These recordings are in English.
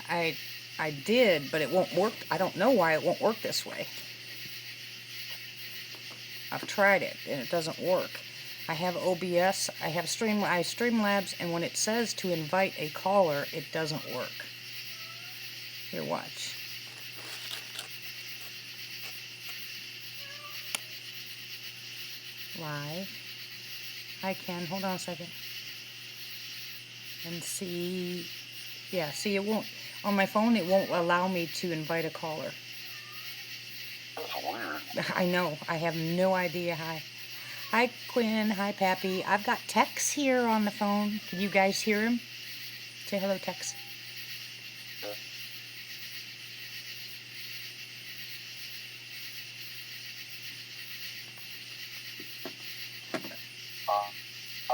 I I did, but it won't work. I don't know why it won't work this way. I've tried it and it doesn't work. I have OBS, I have Streamlabs, and when it says to invite a caller, it doesn't work. Here, watch. Live. Hi, Ken. Hold on a second. And see. Yeah, see, it won't. On my phone, it won't allow me to invite a caller. That's weird. I know. I have no idea. Hi, Quinn. Hi, Pappy. I've got Tex here on the phone. Can you guys hear him? Say hello, Tex.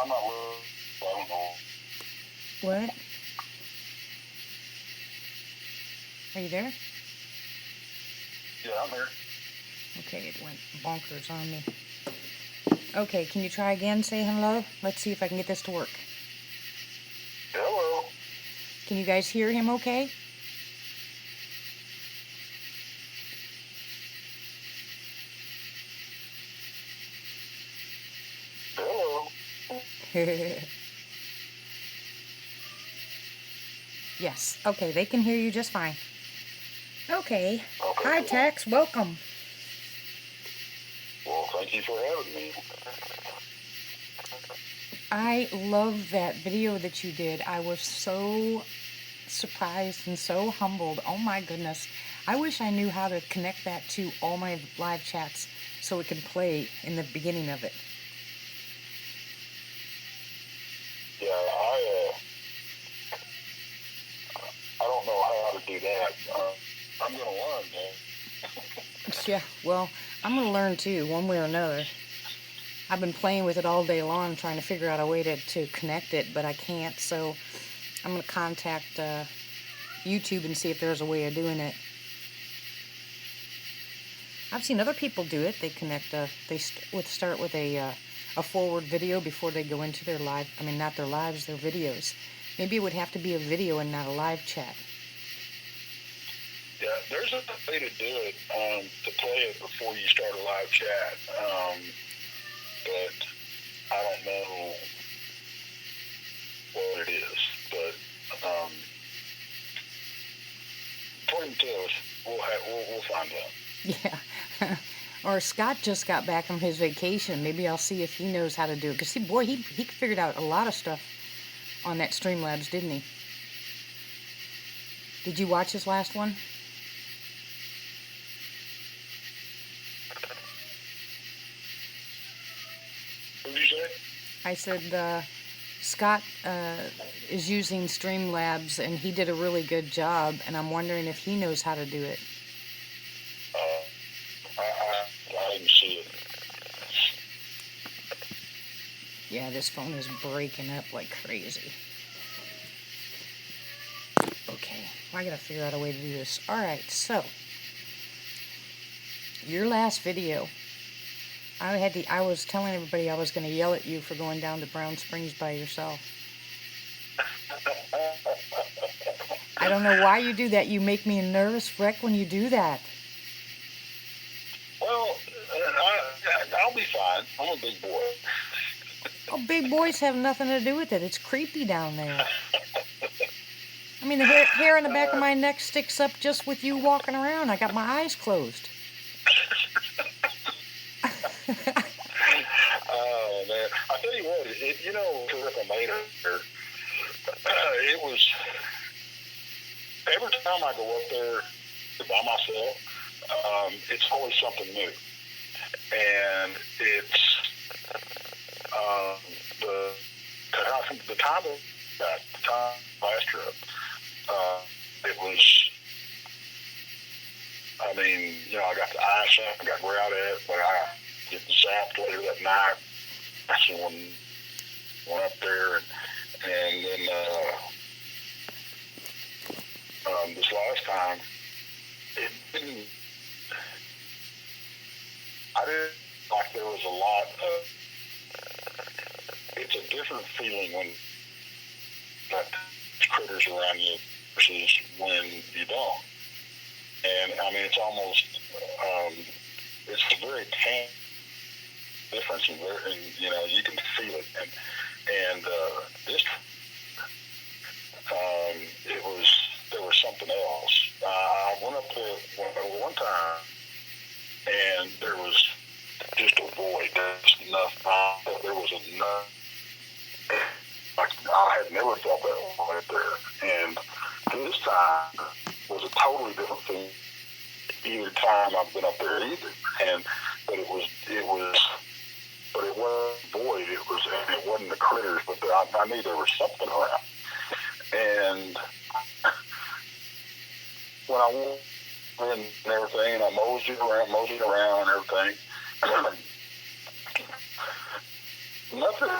I'm not really, I don't know. What? Are you there? Yeah, I'm here. Okay, it went bonkers on me. Okay, can you try again? Say hello. Let's see if I can get this to work. Hello. Can you guys hear him okay? Hello. Yes. Okay, they can hear you just fine. Okay. Okay. Hi, Tex. Welcome. Well, thank you for having me. I love that video that you did. I was so surprised and so humbled. Oh my goodness. I wish I knew how to connect that to all my live chats so it can play in the beginning of it. Yeah, I don't know how to do that. I'm going to learn, man. Yeah, well, I'm going to learn too, one way or another. I've been playing with it all day long, trying to figure out a way to connect it, but I can't, so I'm going to contact YouTube and see if there's a way of doing it. I've seen other people do it. They connect, they start with a forward video before they go into their live, I mean, not their lives, their videos. Maybe it would have to be a video and not a live chat. Yeah, there's a way to do it, to play it before you start a live chat. But I don't know what it is. But according to us, we'll find out. Yeah. Or Scott just got back from his vacation. Maybe I'll see if he knows how to do it. Because, see, boy, he figured out a lot of stuff on that Streamlabs, didn't he? Did you watch his last one? What did you say? I said Scott is using Streamlabs, and he did a really good job, and I'm wondering if he knows how to do it. I didn't see it. Yeah, this phone is breaking up like crazy. Okay, I gotta figure out a way to do this. Alright, so your last video, I was telling everybody I was gonna yell at you for going down to Brown Springs by yourself. I don't know why you do that. You make me a nervous wreck when you do that. Well, I'll be fine. I'm a big boy. Oh, big boys have nothing to do with it. It's creepy down there. I mean, the hair on the back of my neck sticks up just with you walking around. I got my eyes closed. Oh, man. I tell you what, you know, Territorial made it was, every time I go up there by myself, it's always something new. And it's, the time last trip, it was, I mean, you know, I got the eye shot, I got growled at, but I get zapped later that night. I went up there, and then this last time, it didn't, I didn't like there was a lot of, it's a different feeling when that critters around you versus when you don't. And I mean, it's almost, it's a very tangible difference, and you know, you can feel it. And this, there was something else. I went up there one time, and there was just a void. There was enough. There was enough. Like, I had never felt that right there. And this time was a totally different thing. Either time I've been up there either. But it wasn't void. It wasn't the critters, but I knew there was something around. And when I went in and everything, and I moseyed around and everything, nothing.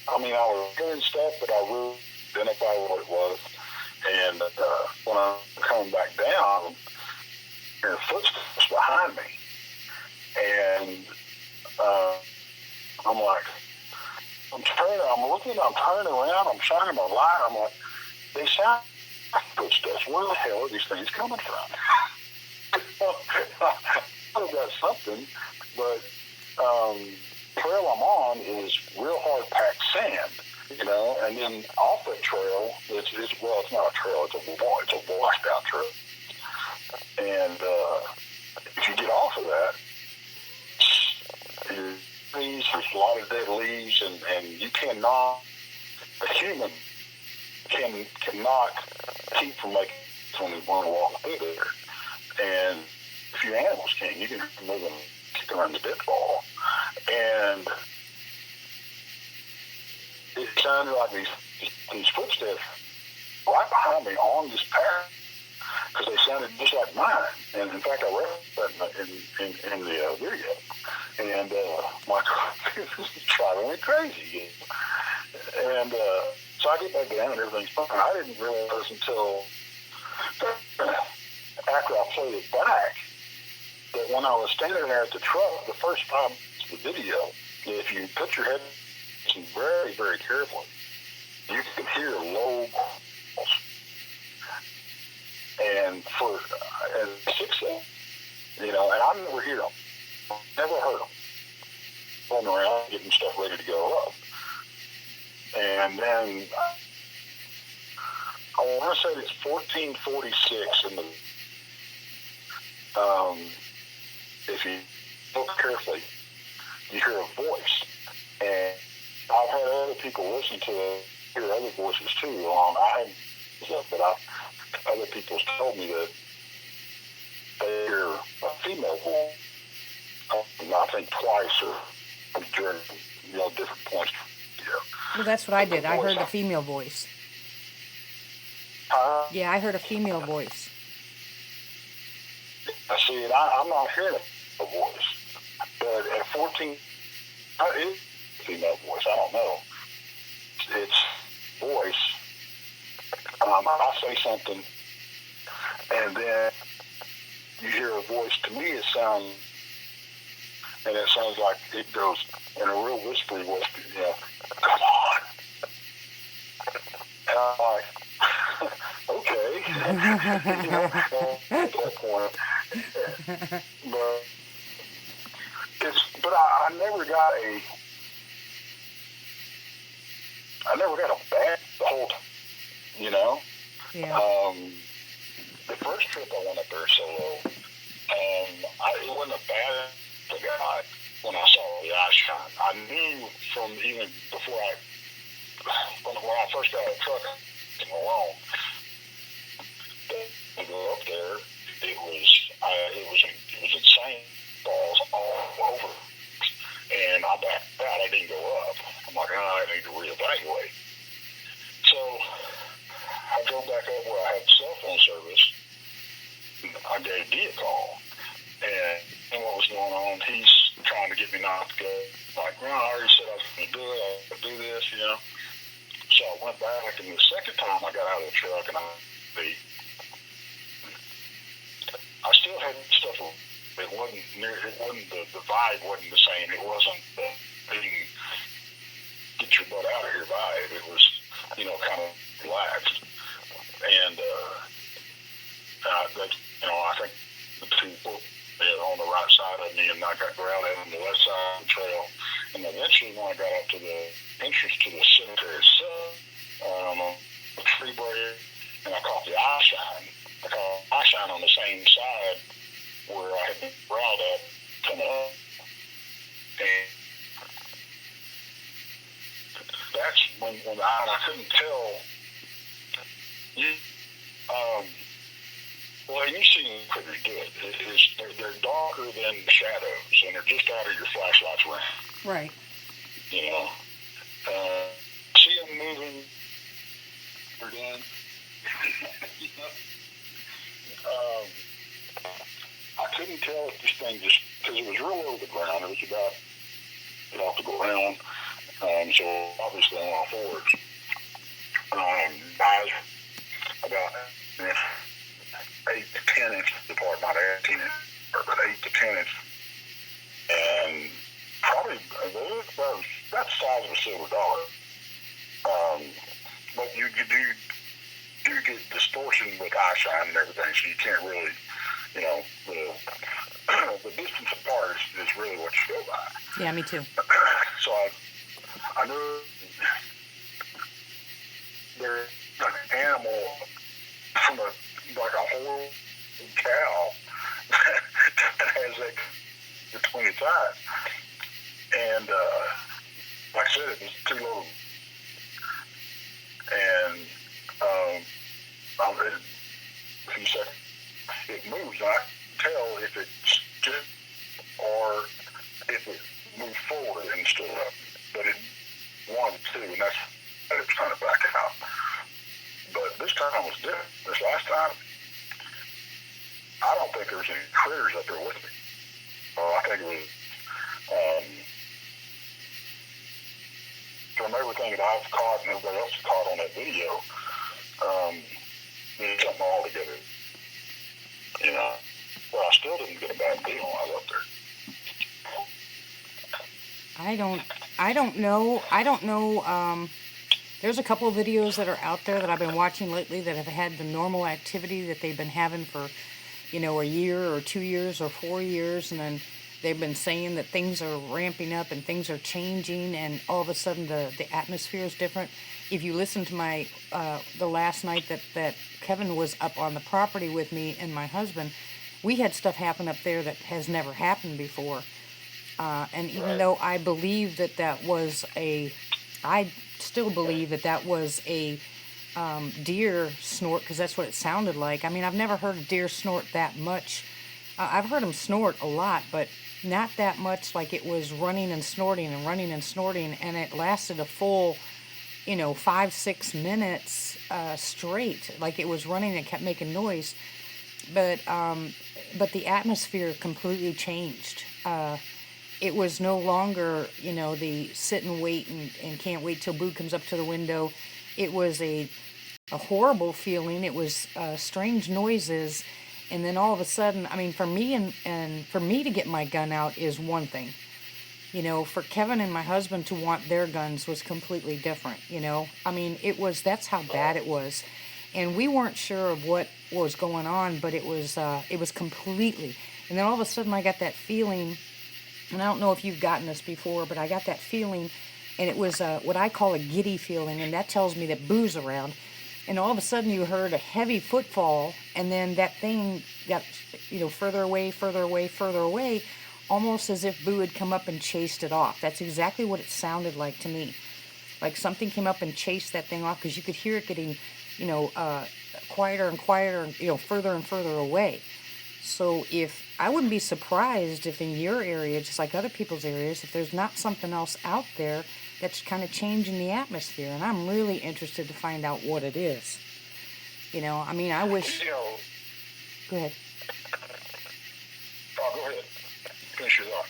I mean, I was hearing stuff, but I really identified what it was. And when I'm coming back down, there's footsteps behind me, and I'm like, I'm turning around, I'm shining my light. I'm like, they sound like footsteps. Where the hell are these things coming from? I've got something, but trail I'm on is real hard packed sand, you know, and then off the trail, it's not a trail, it's a washed out trail. And if you get off of that, there's a lot of dead leaves, and you cannot, a human cannot keep from making when you want to walk through there. And a few animals can. You can move them, kick around the deadfall. And it sounded like these footsteps right behind me on this path, because they sounded just like mine. And in fact, I read that in the video. And my this is driving me crazy. And so I get back down and everything's fine. I didn't realize until after I played it back that when I was standing there at the truck, the first 5 minutes of the video, if you put your head very, very carefully, you can hear low calls. And for 6 seconds, you know, and I never hear them, never heard them, going around getting stuff ready to go up. And then I want to say it's 1446 in the. If you look carefully, you hear a voice, and I've had other people listen to it, hear other voices too. I have, but other people told me that they hear a female voice. I think twice or during different points. Well, that's what I did. I heard a female voice. Yeah, I heard a female voice. I see it. I'm not hearing a voice, but at 14, it's a female voice. I don't know. It's voice. I'll say something, and then you hear a voice. To me, it sounds like it goes in a real whispery voice. Come on. And I'm like, okay. At that point. But I never got a bad whole time, Yeah. The first trip I went up there solo, it wasn't a bad guy when I saw the eye shine. I knew from even before when I first got out of the truck alone, to go up there, it was insane. Balls all over, and I backed out. I didn't go up. I'm like, I need to reevaluate. So I drove back up where I had cell phone service. I gave D a call, and what was going on? He's trying to get me not to go. Like, I already said I was going to do it. I was going to do this, So I went back, and the second time I got out of the truck, and I still had stuff. It wasn't the vibe wasn't the same. It wasn't the get your butt out of here vibe. It was, kind of relaxed. And entrance to the cemetery itself, a tree break, and I caught the eye shine. I caught eye shine on the same side where I had been route at coming up. And that's when I couldn't tell. Well, you see them critters do it. They're darker than the shadows, and they're just out of your flashlight's range. Right. You know, see them moving. They're done. You know? I couldn't tell if this thing just, because it was real low to the ground. It was about off the ground. So obviously on all fours. Eyes about 8 to 10 inches apart, not 18 inches, but 8 to 10 inches. And probably about the size of a silver dollar. But you do get distortion with eye shine and everything, so you can't really, you know, the distance apart is really what you go by. Yeah, me too. So I knew there's an animal from like a whole cow that has that between its eyes. And like I said, it was too low. And a few seconds, it moves. And I can tell if it's just or if it moved forward and stood up. But it wanted to, and that's why it was trying to back out. But this time was different. This last time, I don't think there was any critters up there with me. I think it was from everything that I've caught and everybody else has caught on that video, it's something all together. You know, well, I still didn't get a bad deal when I was up there. I don't know. There's a couple of videos that are out there that I've been watching lately that have had the normal activity that they've been having for, you know, a year or 2 years or 4 years, and then they've been saying that things are ramping up and things are changing, and all of a sudden the atmosphere is different. If you listen to my the last night that Kevin was up on the property with me and my husband, we had stuff happen up there that has never happened before. And even though I believe that was I still believe that was a deer snort, because that's what it sounded like. I mean, I've never heard a deer snort that much. I've heard them snort a lot, but not that much. Like it was running and snorting and running and snorting, and it lasted a full, 5-6 minutes straight. Like it was running and kept making noise, but the atmosphere completely changed. It was no longer, the sit and wait and can't wait till Boo comes up to the window. It was a horrible feeling. It was strange noises. And then all of a sudden, I mean, for me and for me to get my gun out is one thing. For Kevin and my husband to want their guns was completely different, I mean, that's how bad it was. And we weren't sure of what was going on, but it was completely. And then all of a sudden I got that feeling, and I don't know if you've gotten this before, but I got that feeling, and it was what I call a giddy feeling, and that tells me that Boo's around. And all of a sudden you heard a heavy footfall, and then that thing got, further away, further away, further away, almost as if Boo had come up and chased it off. That's exactly what it sounded like to me. Like something came up and chased that thing off, because you could hear it getting, quieter and quieter, further and further away. So I wouldn't be surprised if in your area, just like other people's areas, if there's not something else out there that's kind of changing the atmosphere. And I'm really interested to find out what it is. I mean, I wish... Go ahead. Oh, go ahead. Finish your thought.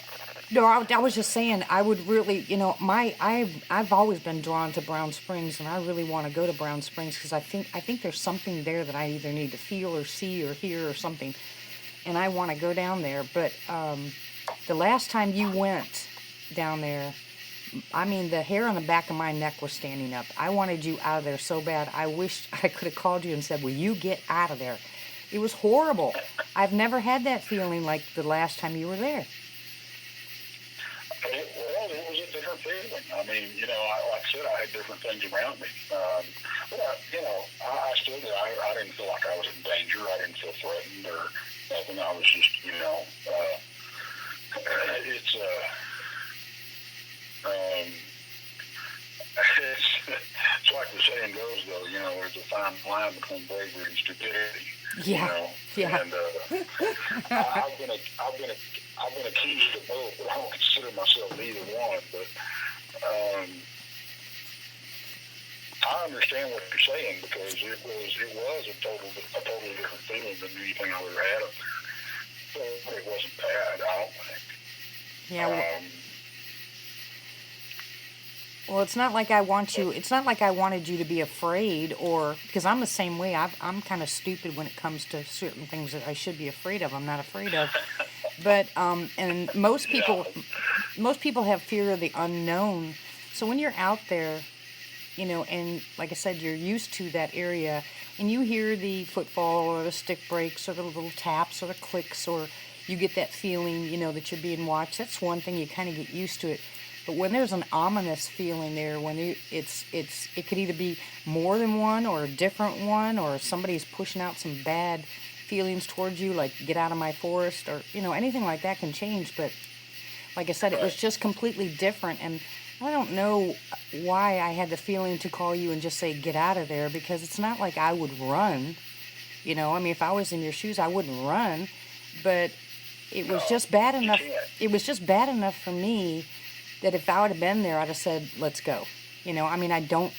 No, I was just saying, I would really, I've always been drawn to Brown Springs, and I really want to go to Brown Springs, because I think there's something there that I either need to feel or see or hear or something, and I want to go down there. But the last time you went down there, I mean, the hair on the back of my neck was standing up. I wanted you out of there so bad. I wished I could have called you and said, will you get out of there? It was horrible. I've never had that feeling like the last time you were there. It was a different feeling. I mean, like I said, I had different things around me. But, I still did. I didn't feel like I was in danger. I didn't feel threatened or nothing. I was just, it's, it's like the saying goes, though, there's a fine line between bravery and stupidity. Yeah. Yeah. And I've been accused of both, but I don't consider myself either one. But I understand what you're saying, because it was a totally different feeling than anything I ever had up there. So it wasn't bad, I don't think. Yeah. Well, it's not like I wanted you to be afraid, or because I'm the same way. I'm kind of stupid when it comes to certain things that I should be afraid of. I'm not afraid of, but and most people have fear of the unknown. So when you're out there, and like I said, you're used to that area, and you hear the footfall or the stick breaks or the little taps or the clicks, or you get that feeling, that you're being watched. That's one thing, you kind of get used to it. But when there's an ominous feeling there, when it could either be more than one or a different one, or somebody's pushing out some bad feelings towards you, like get out of my forest, or anything like that can change. But like I said, it was just completely different, and I don't know why I had the feeling to call you and just say get out of there, because it's not like I would run. I mean, if I was in your shoes, I wouldn't run, but it was just bad enough. It was just bad enough for me that if I would have been there, I'd have said, "Let's go." I mean, I don't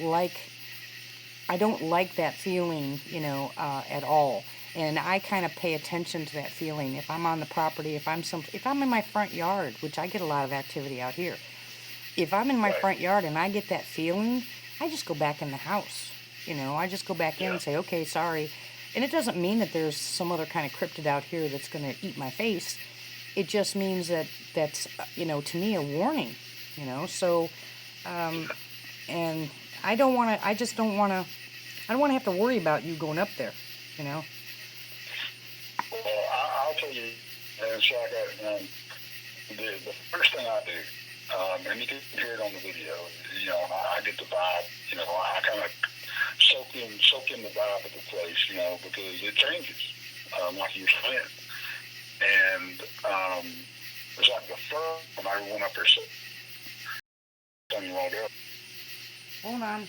like that feeling, at all. And I kind of pay attention to that feeling. If I'm on the property, if I'm in my front yard, which I get a lot of activity out here. If I'm in my front yard and I get that feeling, I just go back in the house. I just go back in and say, "Okay, sorry." And it doesn't mean that there's some other kind of cryptid out here that's going to eat my face. It just means that's to me, a warning, so, and I don't want to, I don't want to have to worry about you going up there, Well, I'll tell you, and Shaka, the first thing I do, and you can hear it on the video, I get the vibe, I kind of soak in the vibe of the place, because it changes, like you were saying. And it's like the first time I went up there, hold on,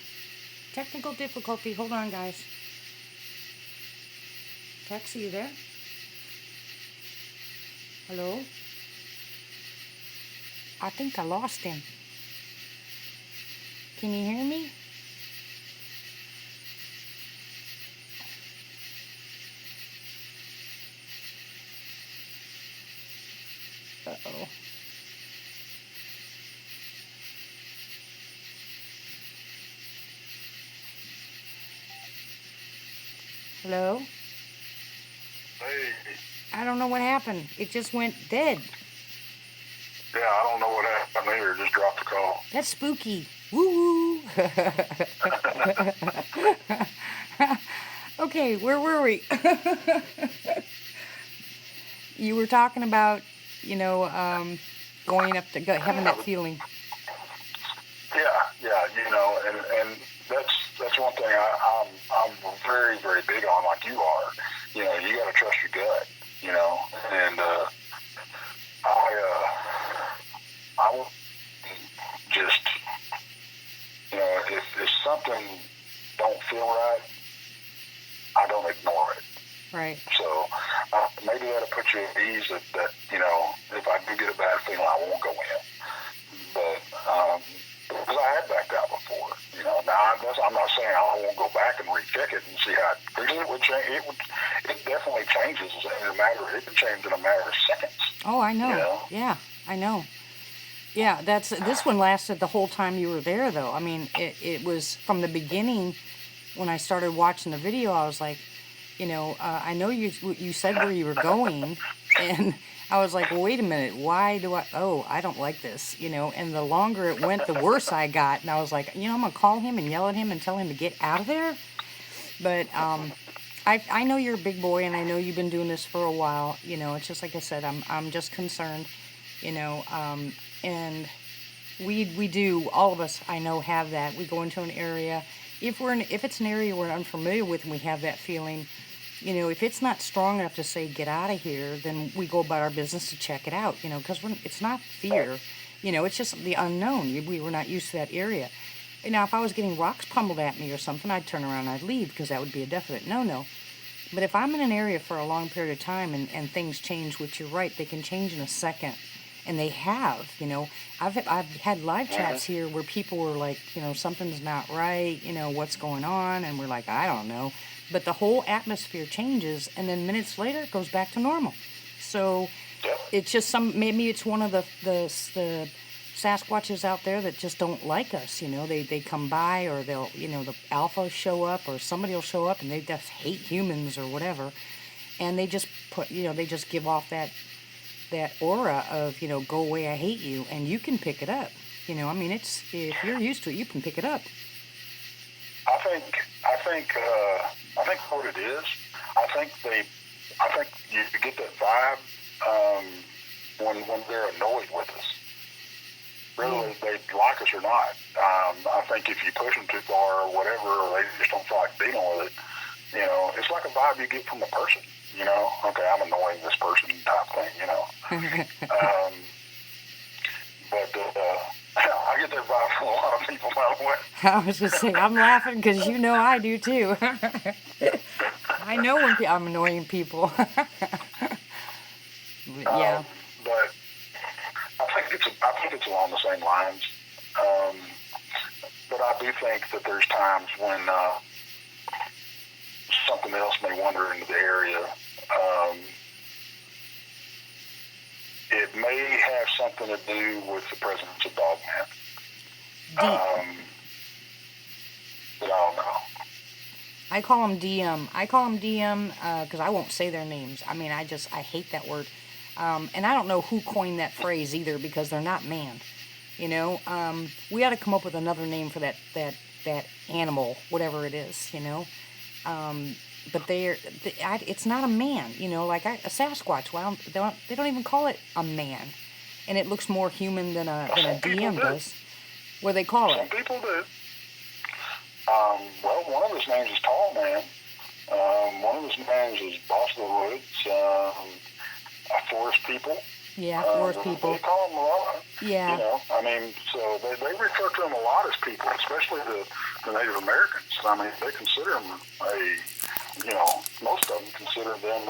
technical difficulty, hold on, guys. Tex, are you there? Hello? I think I lost him. Can you hear me? Uh-oh. Hello? Hey. I don't know what happened. It just went dead. Yeah, I don't know what happened either. Just dropped the call. That's spooky. Woo-woo. Okay, where were we? You were talking about, going up to having that feeling. Yeah, and that's one thing I'm very, very big on, like you are. You got to trust your gut, and I will just, if something don't feel right, I don't ignore it. Right. So maybe that'll put you at ease that if I do get a bad feeling, I won't go in. But because I had backed out before, now I'm not saying I won't go back and recheck it and see how it would change. It definitely changes in a matter. It can change in a matter of seconds. Oh, I know. Yeah, I know. Yeah, this one lasted the whole time you were there, though. I mean, it was from the beginning. When I started watching the video, I was like, I know you said where you were going, and I was like, well, wait a minute, why do I don't like this, and the longer it went, the worse I got, and I was like, I'm gonna call him and yell at him and tell him to get out of there. But I know you're a big boy, and I know you've been doing this for a while. It's just like I said, I'm just concerned, and We do. All of us, I know, have that. We go into an area. If it's an area we're unfamiliar with and we have that feeling, if it's not strong enough to say get out of here, then we go about our business to check it out. Because it's not fear. It's just the unknown. We were not used to that area. Now, if I was getting rocks pummeled at me or something, I'd turn around and I'd leave because that would be a definite no-no. But if I'm in an area for a long period of time and things change, which you're right, they can change in a second. And they have, I've had live chats here where people were like, something's not right, what's going on? And we're like, I don't know. But the whole atmosphere changes, and then minutes later it goes back to normal. So it's just maybe it's one of the Sasquatches out there that just don't like us, they come by, or they'll, the alpha show up, or somebody will show up and they just hate humans or whatever. And they just they just give off that aura of, go away, I hate you, and you can pick it up. It's, if you're used to it, you can pick it up. I think what it is, I think you get that vibe when they're annoyed with us. Whether they like us or not. I think if you push them too far or whatever, or they just don't feel like dealing with it, it's like a vibe you get from the person. Okay, I'm annoying this person type thing, but I get that vibe from a lot of people, by the way. I was just saying, I'm laughing because I do too. I know when I'm annoying people. Yeah. But I think it's along the same lines. But I do think that there's times when something else may wander into the area. It may have something to do with the presence of dogman. But I don't know. I call them DM. Because I won't say their names. I hate that word. And I don't know who coined that phrase either, because they're not man. We ought to come up with another name for that animal, whatever it is. But it's not a man. Like a Sasquatch. Well, they don't even call it a man, and it looks more human than a DM does. What do they call it? Some people do. Well, one of his names is Tall Man. One of his names is Boss of the Woods. Forest People. Yeah, forest people. They call them a lot. Yeah. So they refer to them a lot as people, especially the Native Americans. They consider them most of them consider them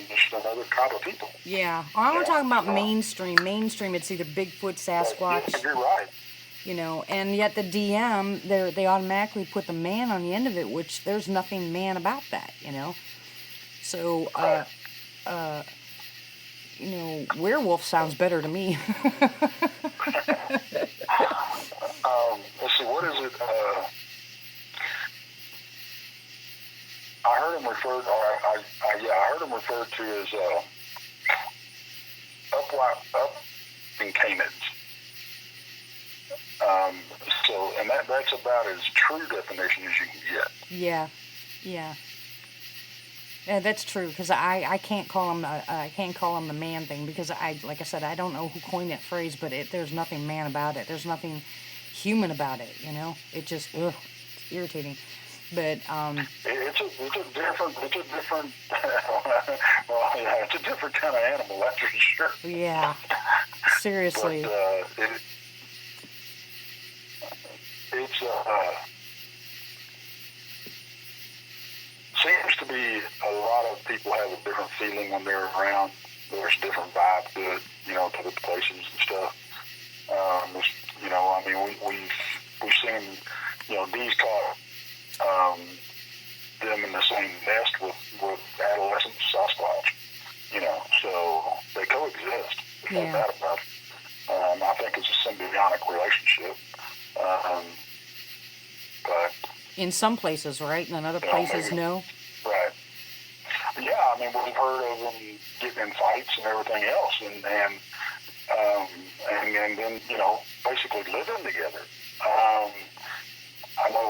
just another tribe of people. Yeah. I'm talking about mainstream. Mainstream, it's either Bigfoot, Sasquatch. Yeah, you're right. And yet the DM, they automatically put the man on the end of it, which there's nothing man about that, So, werewolf sounds better to me. Let's see, what is it? I heard him referred, I heard him referred to as up in canids. And that's about as true definition as you can get. Yeah. Yeah, that's true, because I can't call him the man thing, because like I said, I don't know who coined that phrase, but there's nothing man about it. There's nothing human about it. It just it's irritating. But it's a different well, yeah, it's a different kind of animal, that's for sure. Yeah, seriously. But it's seems to be a lot of people have a different feeling when they're around. There's a different vibe to it, to the places and stuff. We've seen, bees caught them in the same nest with adolescent Sasquatch, so they coexist. There's no doubt about it. I think it's a symbiotic relationship. But in some places, right? And in other places, no. Right. Yeah, we've heard of them getting in fights and everything else, and then basically living together. I know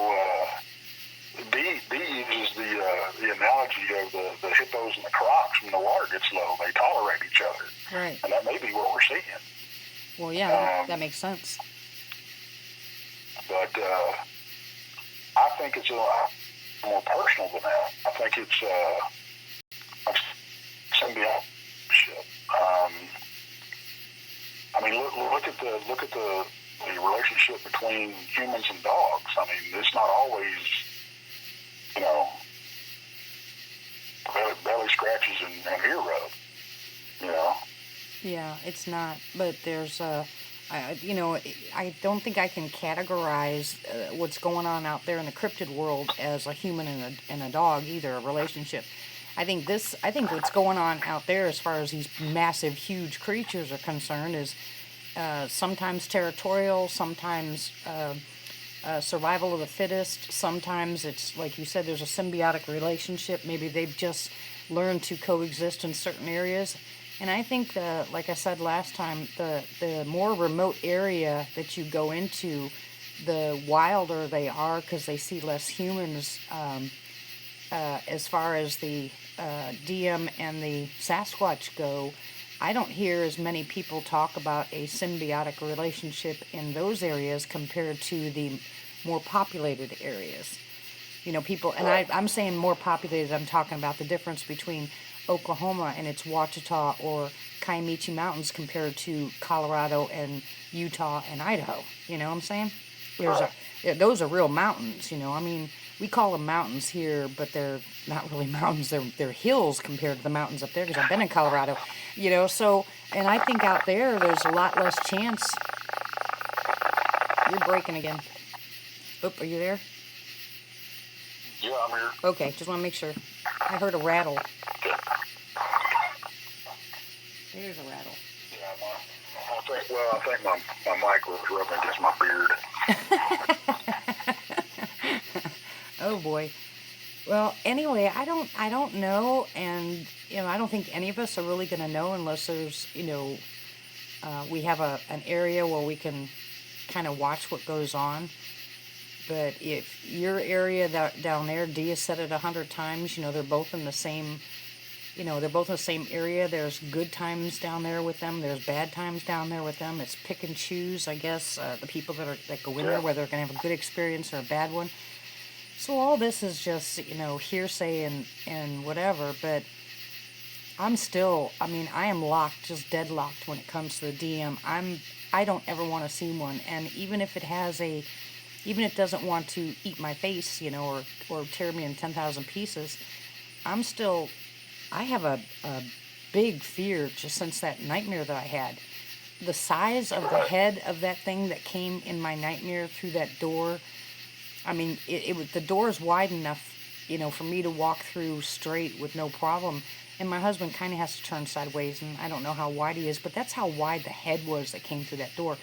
Dee uses the analogy of the hippos and the crocs. When the water gets low, they tolerate each other. Right. And that may be what we're seeing. Well, yeah, that makes sense. but I think it's a lot more personal than that. I think it's a symbiotic. I mean, look at the relationship between humans and dogs. I mean, it's not always, you know, belly scratches and ear rub. You know. Yeah, it's not. But there's you know, I don't think I can categorize what's going on out there in the cryptid world as a human and a dog either, a relationship. I think what's going on out there as far as these massive, huge creatures are concerned is sometimes territorial, sometimes survival of the fittest, sometimes it's, like you said, there's a symbiotic relationship. Maybe they've just learned to coexist in certain areas. And I think, like I said last time, the more remote area that you go into, the wilder they are because they see less humans. As far as the DM and the Sasquatch go, I don't hear as many people talk about a symbiotic relationship in those areas compared to the more populated areas. You know, people, and I'm saying more populated, I'm talking about the difference between Oklahoma and its Ouachita or Kiamichi Mountains compared to Colorado and Utah and Idaho. You know what I'm saying? Those are real mountains, you know. I mean, we call them mountains here, but they're not really mountains. They're hills compared to the mountains up there because I've been in Colorado, you know. So, and I think out there's a lot less chance. You're breaking again. Oop, are you there? Yeah, I'm here. Okay, just want to make sure. I heard a rattle. There's a rattle. Yeah, I think my mic was rubbing against my beard. Oh boy. Well, anyway, I don't know, and you know, I don't think any of us are really going to know unless there's, you know, we have an area where we can kind of watch what goes on. But if your area down there, Dia said it 100 times, you know, they're both in the same, you know, they're both in the same area. There's good times down there with them. There's bad times down there with them. It's pick and choose, I guess, the people that go in there, whether they're going to have a good experience or a bad one. So all this is just, you know, hearsay and whatever, but I'm still, I mean, I am locked, just deadlocked when it comes to the DM. I don't ever want to see one, and even if it doesn't want to eat my face, you know, or tear me in 10,000 pieces, I have a big fear just since that nightmare that I had. The size of the head of that thing that came in my nightmare through that door, I mean, the door is wide enough, you know, for me to walk through straight with no problem. And my husband kind of has to turn sideways, and I don't know how wide he is, but that's how wide the head was that came through that door.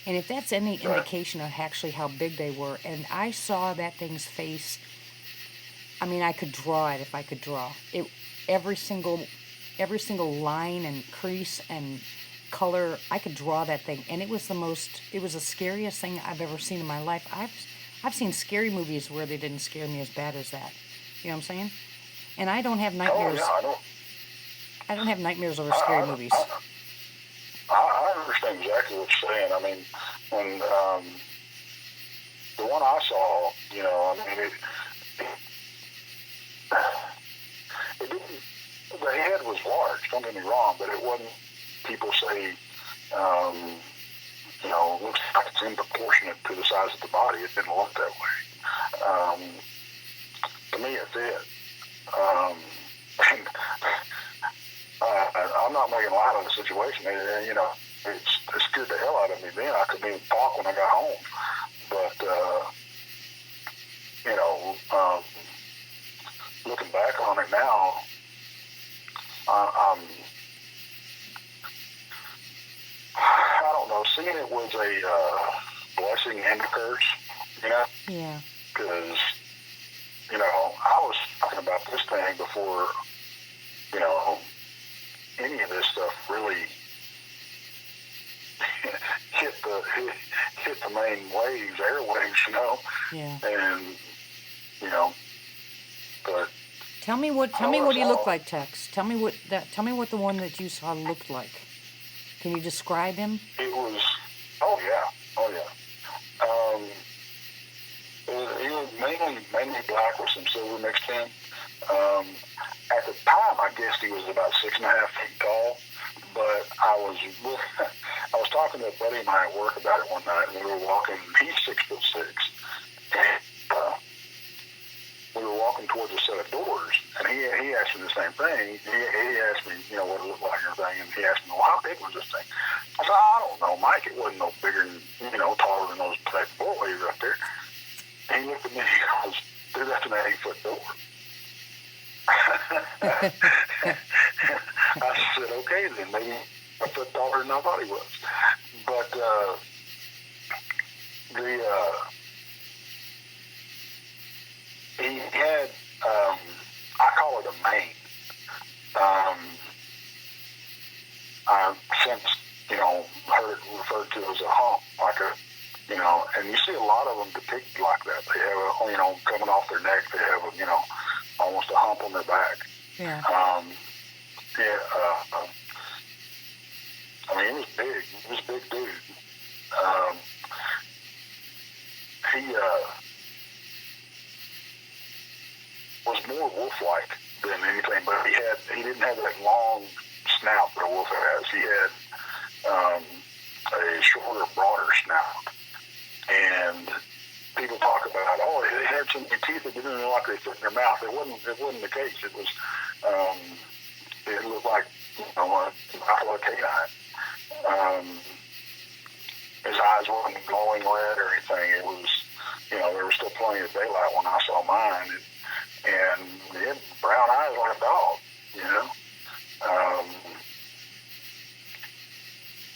And if that's any indication of actually how big they were, and I saw that thing's face, I mean, I could draw it if I could draw it. Every single line and crease and color, I could draw that thing, and it was the scariest thing I've ever seen in my life. I've seen scary movies where they didn't scare me as bad as that. You know what I'm saying? And I don't have nightmares. Oh, yeah, I don't have nightmares over scary movies. I understand exactly what you're saying. I mean, when the one I saw, you know, I mean, it didn't. The head was large. Don't get me wrong, but it wasn't. People say, you know, looks like it's disproportionate to the size of the body. It didn't look that way. To me, it did. And I'm not making light of the situation. You know, it scared the hell out of me then. I couldn't even talk when I got home. But, you know, looking back on it now, I don't know. Seeing it was a blessing and a curse, you know? Yeah. Because, you know, I was talking about this thing before, you know, any of this stuff really hit the main waves, airwaves, you know. Yeah. And you know, but tell me what he looked like, Tex. Tell me what the one that you saw looked like. Can you describe him? It was, oh yeah. mainly black with some silver mixed in. At the time, I guessed he was about 6.5 feet tall, but I was talking to a buddy of mine at work about it one night, and we were walking. He's 6'6", and we were walking towards a set of doors, and he asked me the same thing. He asked me, what it looked like and everything, and he asked me, well, how big was this thing? I said, I don't know, Mike. It wasn't no bigger than, taller than those type of doorways up there. And he looked at me and he goes, dude, that's an 8-foot door. I said, okay, then maybe a foot taller than I thought he was. But he had, I call it a mane. I've since, heard it referred to as a hump, like a, and you see a lot of them depicted like that. They have a, coming off their neck, they have a, almost a hump on their back. Yeah. I mean, he was big. He was a big dude. He was more wolf-like than anything, but he didn't have that long snout that a wolf has. He had a shorter, broader snout. And people talk about, they had so many teeth that didn't look like they fit in their mouth. It wasn't the case. It was, it looked like, a mouth of a canine. His eyes wasn't glowing red or anything. It was, there was still plenty of daylight when I saw mine. And he had brown eyes like a dog,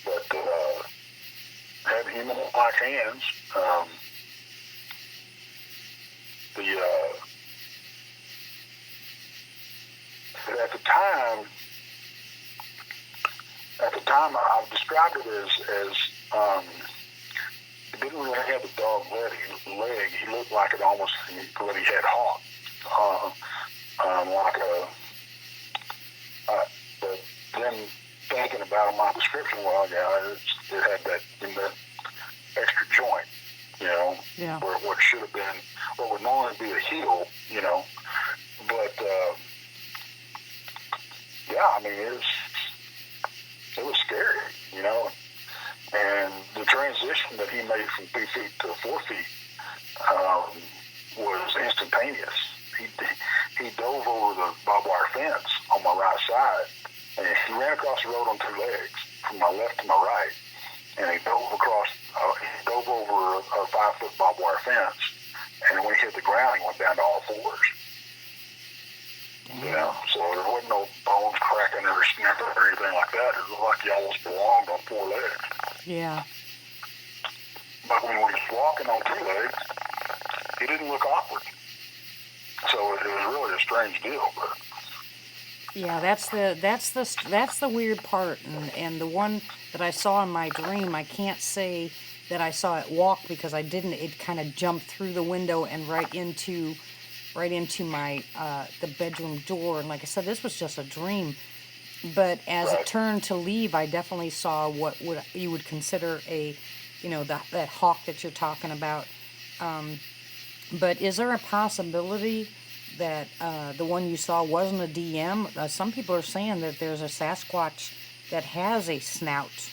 but had human-like hands. At the time, I've described it as it didn't really have a dog leg. He looked like it almost, but he had hawk, like a. But then thinking about my description, it had that extra joint, Yeah. where what should have been, what would normally be a heel, but I mean, it was scary, and the transition that he made from 2 feet to 4 feet was instantaneous. He dove over the barbed wire fence on my right side, and he ran across the road on 2 legs, from my left to my right, and he dove over a 5-foot barbed wire fence, and when he hit the ground, he went down to all 4s. So there wasn't no bones cracking or snapping or anything like that. It looked like he almost belonged on 4 legs. Yeah. But when he was walking on 2 legs, he didn't look awkward. So it was really a strange deal. But Yeah, that's the weird part, and the one that I saw in my dream, I can't say that I saw it walk because I didn't. It kind of jumped through the window and right into my the bedroom door. And like I said, this was just a dream. But as it turned to leave, I definitely saw what you would consider a, that hawk that you're talking about. But is there a possibility that the one you saw wasn't a DM? Some people are saying that there's a Sasquatch that has a snout.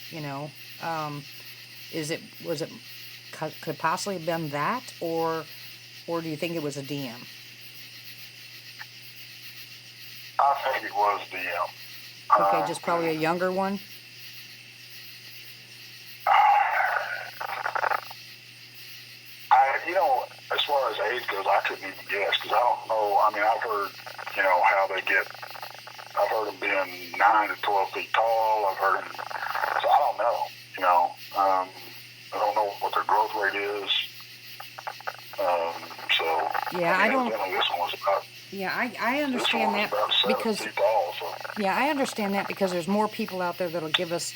Could it possibly have been that, or do you think it was a DM? I think it was DM. Okay, just probably a younger one. As far as age goes, I couldn't even guess because I don't know. I mean, I've heard, how they get. I've heard them being 9 to 12 feet tall. I've heard them. So I don't know. I don't know what their growth rate is. Yeah, I don't. This one was about. Yeah, I understand that because. Tall, so. Yeah, I understand that because there's more people out there that'll give us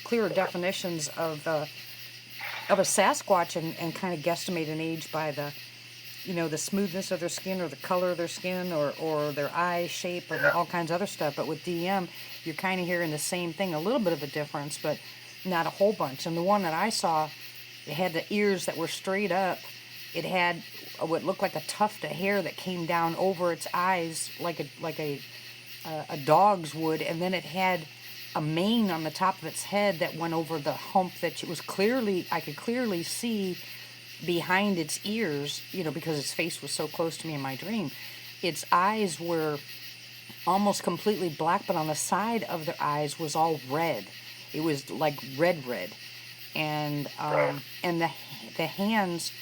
clearer definitions of a Sasquatch and kind of guesstimate an age by the, the smoothness of their skin or the color of their skin or their eye shape and all kinds of other stuff. But with DM, you're kind of hearing the same thing, a little bit of a difference, but not a whole bunch. And the one that I saw, it had the ears that were straight up. It had what looked like a tuft of hair that came down over its eyes like a dog's would, and then it had a mane on the top of its head that went over the hump that it was clearly, I could clearly see behind its ears, because its face was so close to me in my dream. Its eyes were almost completely black, but on the side of their eyes was all red. It was like red, and the hands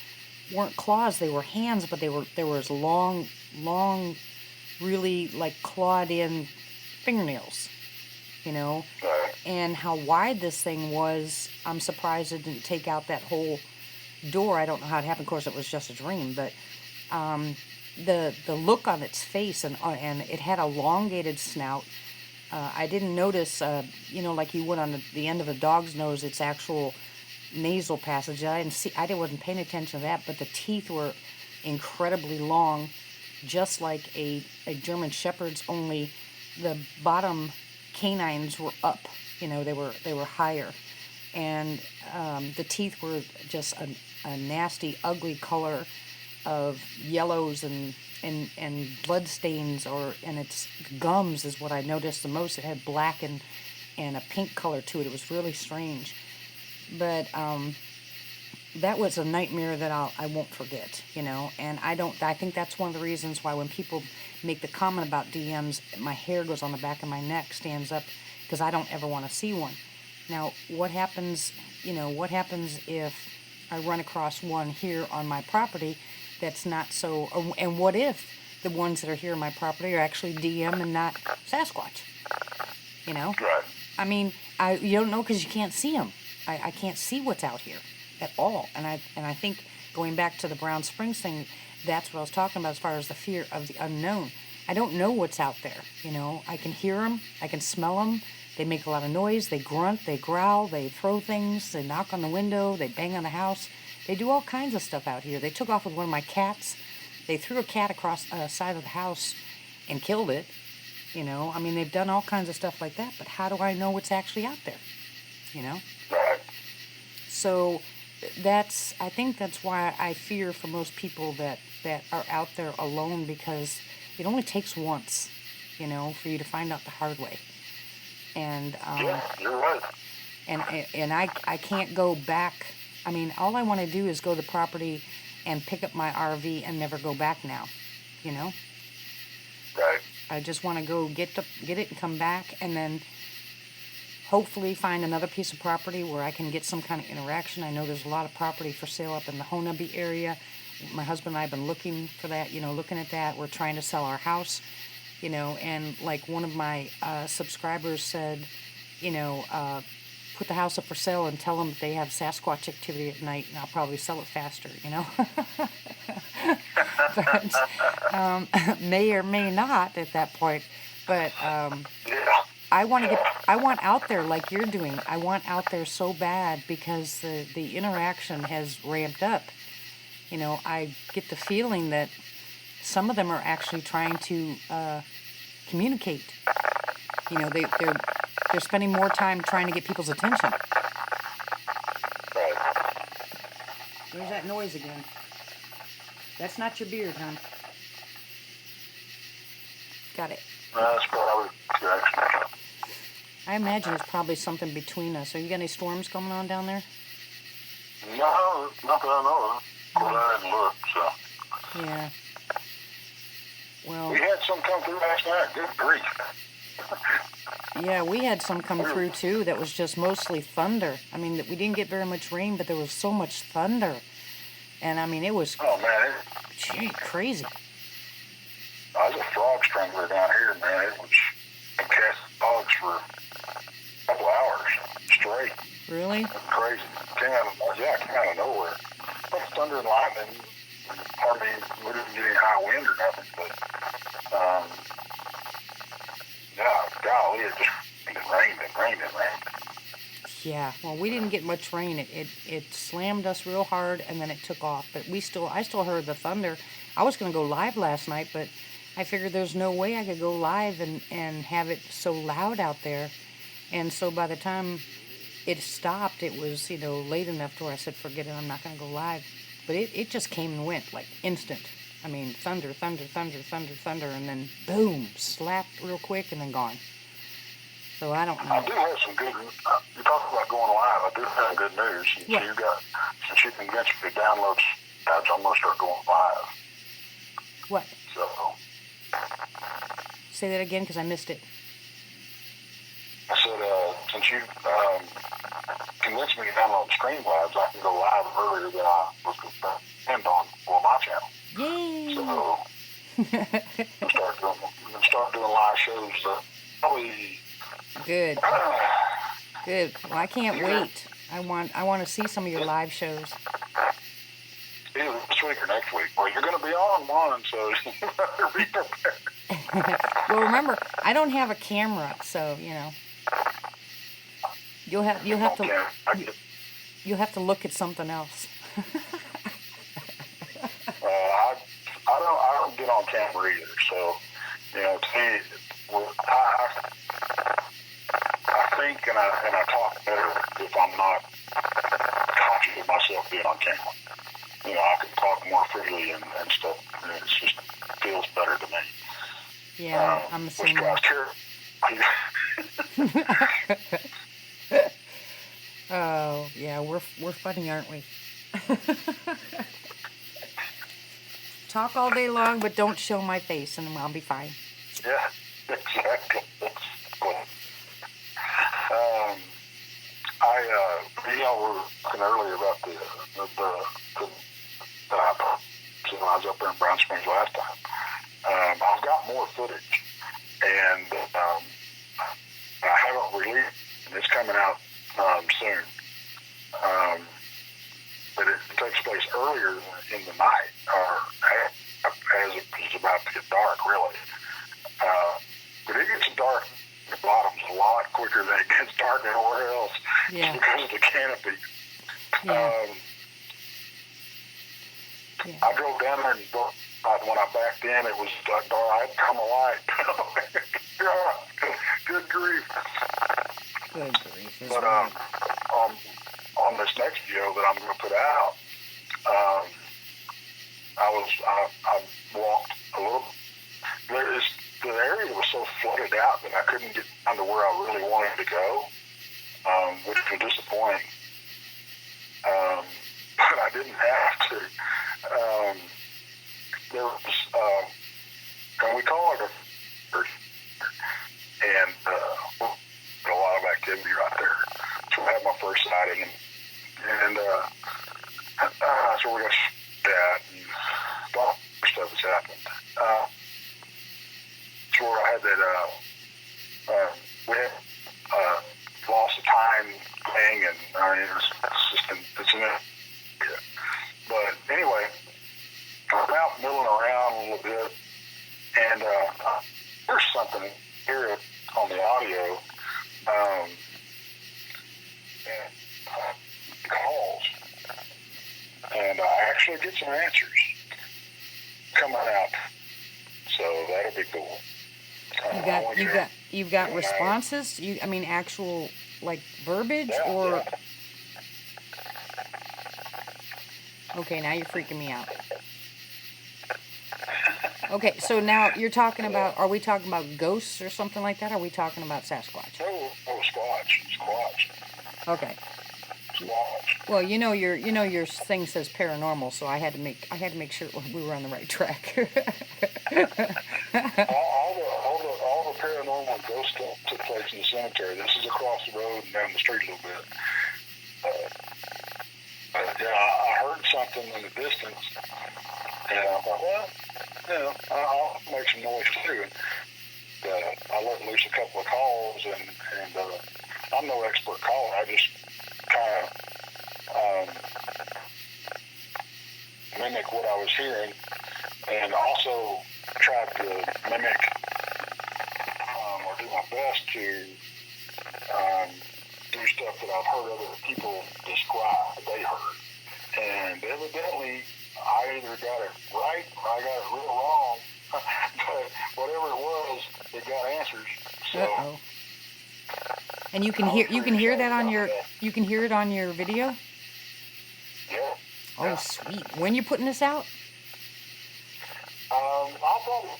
weren't claws; they were hands, but there was long, really like clawed in fingernails, and how wide this thing was. I'm surprised it didn't take out that whole door. I don't know how it happened. Of course, it was just a dream, but the look on its face, and it had a elongated snout. I didn't notice, like you would on the end of a dog's nose, its actual nasal passage. I wasn't paying attention to that, but the teeth were incredibly long, just like a German Shepherd's, only the bottom canines were up. They were higher, and the teeth were just a nasty, ugly color of yellows and blood stains, and its gums is what I noticed the most. It had black and a pink color to it. It was really strange, but that was a nightmare that I won't forget, and I think that's one of the reasons why when people make the comment about DMs, my hair goes on the back of my neck, stands up, because I don't ever want to see one. Now, what happens if I run across one here on my property that's not so, and what if the ones that are here on my property are actually DM and not Sasquatch? Right. I mean, you don't know because you can't see them. I can't see what's out here at all. And I think going back to the Brown Springs thing, that's what I was talking about as far as the fear of the unknown. I don't know what's out there. I can hear them, I can smell them. They make a lot of noise. They grunt, they growl, they throw things, they knock on the window, they bang on the house. They do all kinds of stuff out here. They took off with one of my cats. They threw a cat across the side of the house and killed it. I mean, they've done all kinds of stuff like that, but how do I know what's actually out there? Right. So I think that's why I fear for most people that are out there alone, because it only takes once, for you to find out the hard way. And Yeah, you're right. And I can't go back. I mean, all I want to do is go to the property and pick up my RV and never go back now, Right. I just want to go get it and come back, and then hopefully find another piece of property where I can get some kind of interaction. I know there's a lot of property for sale up in the Honebe area. My husband and I have been looking for that, looking at that. We're trying to sell our house, and like one of my subscribers said, put the house up for sale and tell them if they have Sasquatch activity at night, and I'll probably sell it faster, But may or may not at that point. But Yeah. I want out there like you're doing. I want out there so bad because the interaction has ramped up. I get the feeling that some of them are actually trying to communicate. They're spending more time trying to get people's attention. Right. There's that noise again. That's not your beard, hon. Got it. That's probably Jackson. I imagine it's probably something between us. Are you got any storms coming on down there? No, not that I know of. But I didn't look, so. Yeah. Well, We had some come through last night. Good grief. yeah, we had some come through too that was just mostly thunder. I mean, we didn't get very much rain, but there was so much thunder. And I mean, it was Oh, man. crazy. I was a frog strangler down here, man. It was I cast dogs for a couple hours straight. Really? Crazy. Came out of nowhere. But thunder and lightning. Hardly, we didn't get any high wind or nothing, but, yeah, golly, it just rained. Yeah. Well, we didn't get much rain. It slammed us real hard, and then it took off. But I still heard the thunder. I was going to go live last night, but I figured there's no way I could go live and have it so loud out there. And so by the time it stopped, it was, late enough to where I said, forget it, I'm not going to go live. But it just came and went, like, instant. I mean, thunder, thunder, thunder, thunder, thunder, and then boom, slapped real quick and then gone. So I don't know. I do have some good. You talk about going live. I do have good news. Since What? since you convinced me to download tabs, I'm gonna start going live. What? So Say that again, because I missed it. I said, since you convinced me to download Streamlabs, I can go live earlier than I was going to end on my channel. Yay! So I'm start doing live shows. Probably. Good. Good. Well, I can't wait. I want to see some of your live shows. Either this week or next week. Well, you're going to be on one, so you better be prepared. Well, remember, I don't have a camera, so you know. You'll have to look at something else. I don't get on camera either. So, you know, to me, I think and I talk better if I'm not conscious of myself being on camera. You know, I can talk more freely and stuff, and it just feels better to me. Yeah, I'm the same way. Oh, yeah, we're funny, aren't we? Talk all day long, but don't show my face, and I'll be fine. Yeah, exactly. We were talking earlier about the when I was up there in Brown Springs last time. I've got more footage, and I haven't released, and it's coming out soon. But it takes place earlier in the night, or as it was about to get dark, really. But it gets dark at the bottoms a lot quicker than it gets dark anywhere else. Yeah. Because of the canopy. Yeah. I drove down there and when I backed in, it was dark. I had come alight. Good grief. Good grief. But on this next video that I'm going to put out, I walked a little. The area was so flooded out that I couldn't get down to where I really wanted to go, which was disappointing. But I didn't have to. There was, and we call it and a lot of activity right there. So I had my first sighting, and so we're going to shoot that, and a lot of stuff has happened. That's where I had that, we had loss of time thing, and I mean, it's an area. But anyway, I'm out milling around a little bit, and there's something here on the audio, and calls, and I actually get some answers coming out, so that'll be cool. You've got responses. I mean, actual like verbiage, or. Yeah. Okay, now you're freaking me out. Okay, so now you're talking about, are we talking about ghosts or something like that? Or are we talking about Sasquatch? Oh, Squatch. Okay. Squatch. Well, you know your thing says paranormal, so I had to make sure we were on the right track. all the paranormal ghost stuff took place in the cemetery. This is across the road and down the street a little bit. Yeah, I heard something in the distance, and I thought, well, you know, I'll make some noise too. And I let loose a couple of calls, and I'm no expert caller. I just kind of mimic what I was hearing, and also tried to mimic or do my best to do stuff that I've heard other people describe that they heard. And evidently, I either got it right or I got it real wrong. But whatever it was, it got answers. So. Uh-oh. And you can hear that on your it on your video? Yeah. Oh, sweet. When you putting this out? I'll probably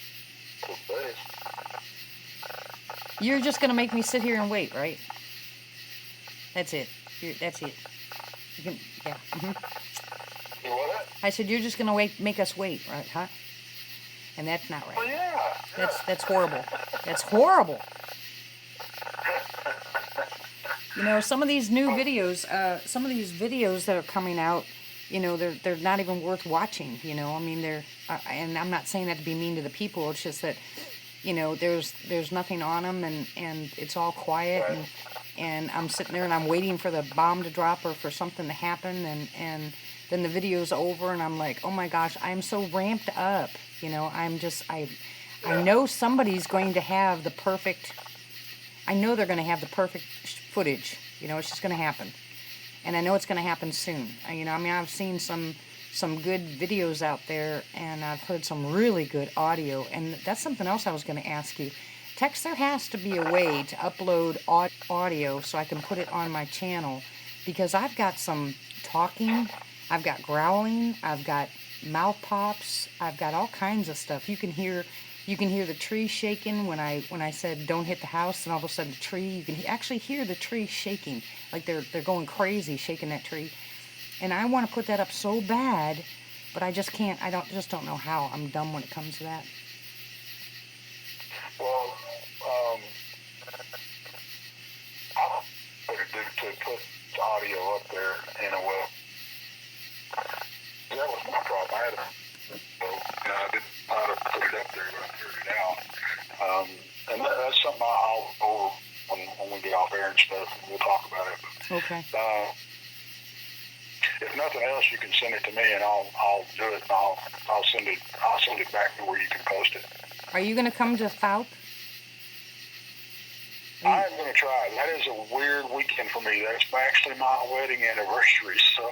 put this. You're just gonna make me sit here and wait, right? That's it. That's it. You can, yeah. You want it? I said you're just gonna make us wait, right? Huh? And that's not Well, right. yeah. That's horrible. That's horrible. You know, some of these new videos, some of these videos that are coming out, you know, they're not even worth watching. You know, I mean, and I'm not saying that to be mean to the people. It's just that, you know, there's nothing on them, and it's all quiet, and I'm sitting there and I'm waiting for the bomb to drop or for something to happen, and then the video's over, and I'm like, oh my gosh, I'm so ramped up. You know, I know somebody's going to have the perfect. I know they're going to have the perfect footage. You know, it's just going to happen. And I know it's going to happen soon. You know, I mean, I've seen some good videos out there, and I've heard some really good audio. And that's something else I was going to ask you. Tex, there has to be a way to upload audio so I can put it on my channel, because I've got some talking, I've got growling, I've got mouth pops, I've got all kinds of stuff. You can hear the tree shaking when I said don't hit the house, and all of a sudden the tree, you can actually hear the tree shaking, like they're going crazy shaking that tree. And I want to put that up so bad, but I just can't. Just don't know how. I'm dumb when it comes to that. Well, I to put audio up there in a way. That was my problem. I had I didn't know how to put it up there, but I figured it out. And that's something I'll go when we get off air and stuff, and we'll talk about it. Okay. If nothing else, you can send it to me, and I'll do it. And I'll send it back to where you can post it. Are you gonna come to Fouke? I'm going to try. That is a weird weekend for me. That's actually my wedding anniversary. So.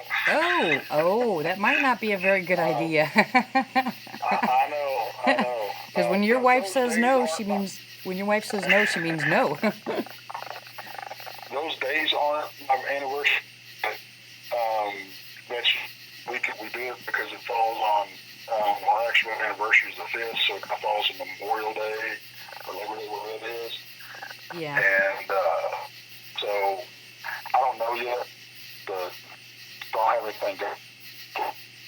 Oh, that might not be a very good idea. I know. Because when your wife says no, she means no. Those days aren't my anniversary. We do it because it falls on our actual anniversary is the 5th, so it falls on Memorial Day or whatever it is. Yeah. And so I don't know yet. Don't have anything that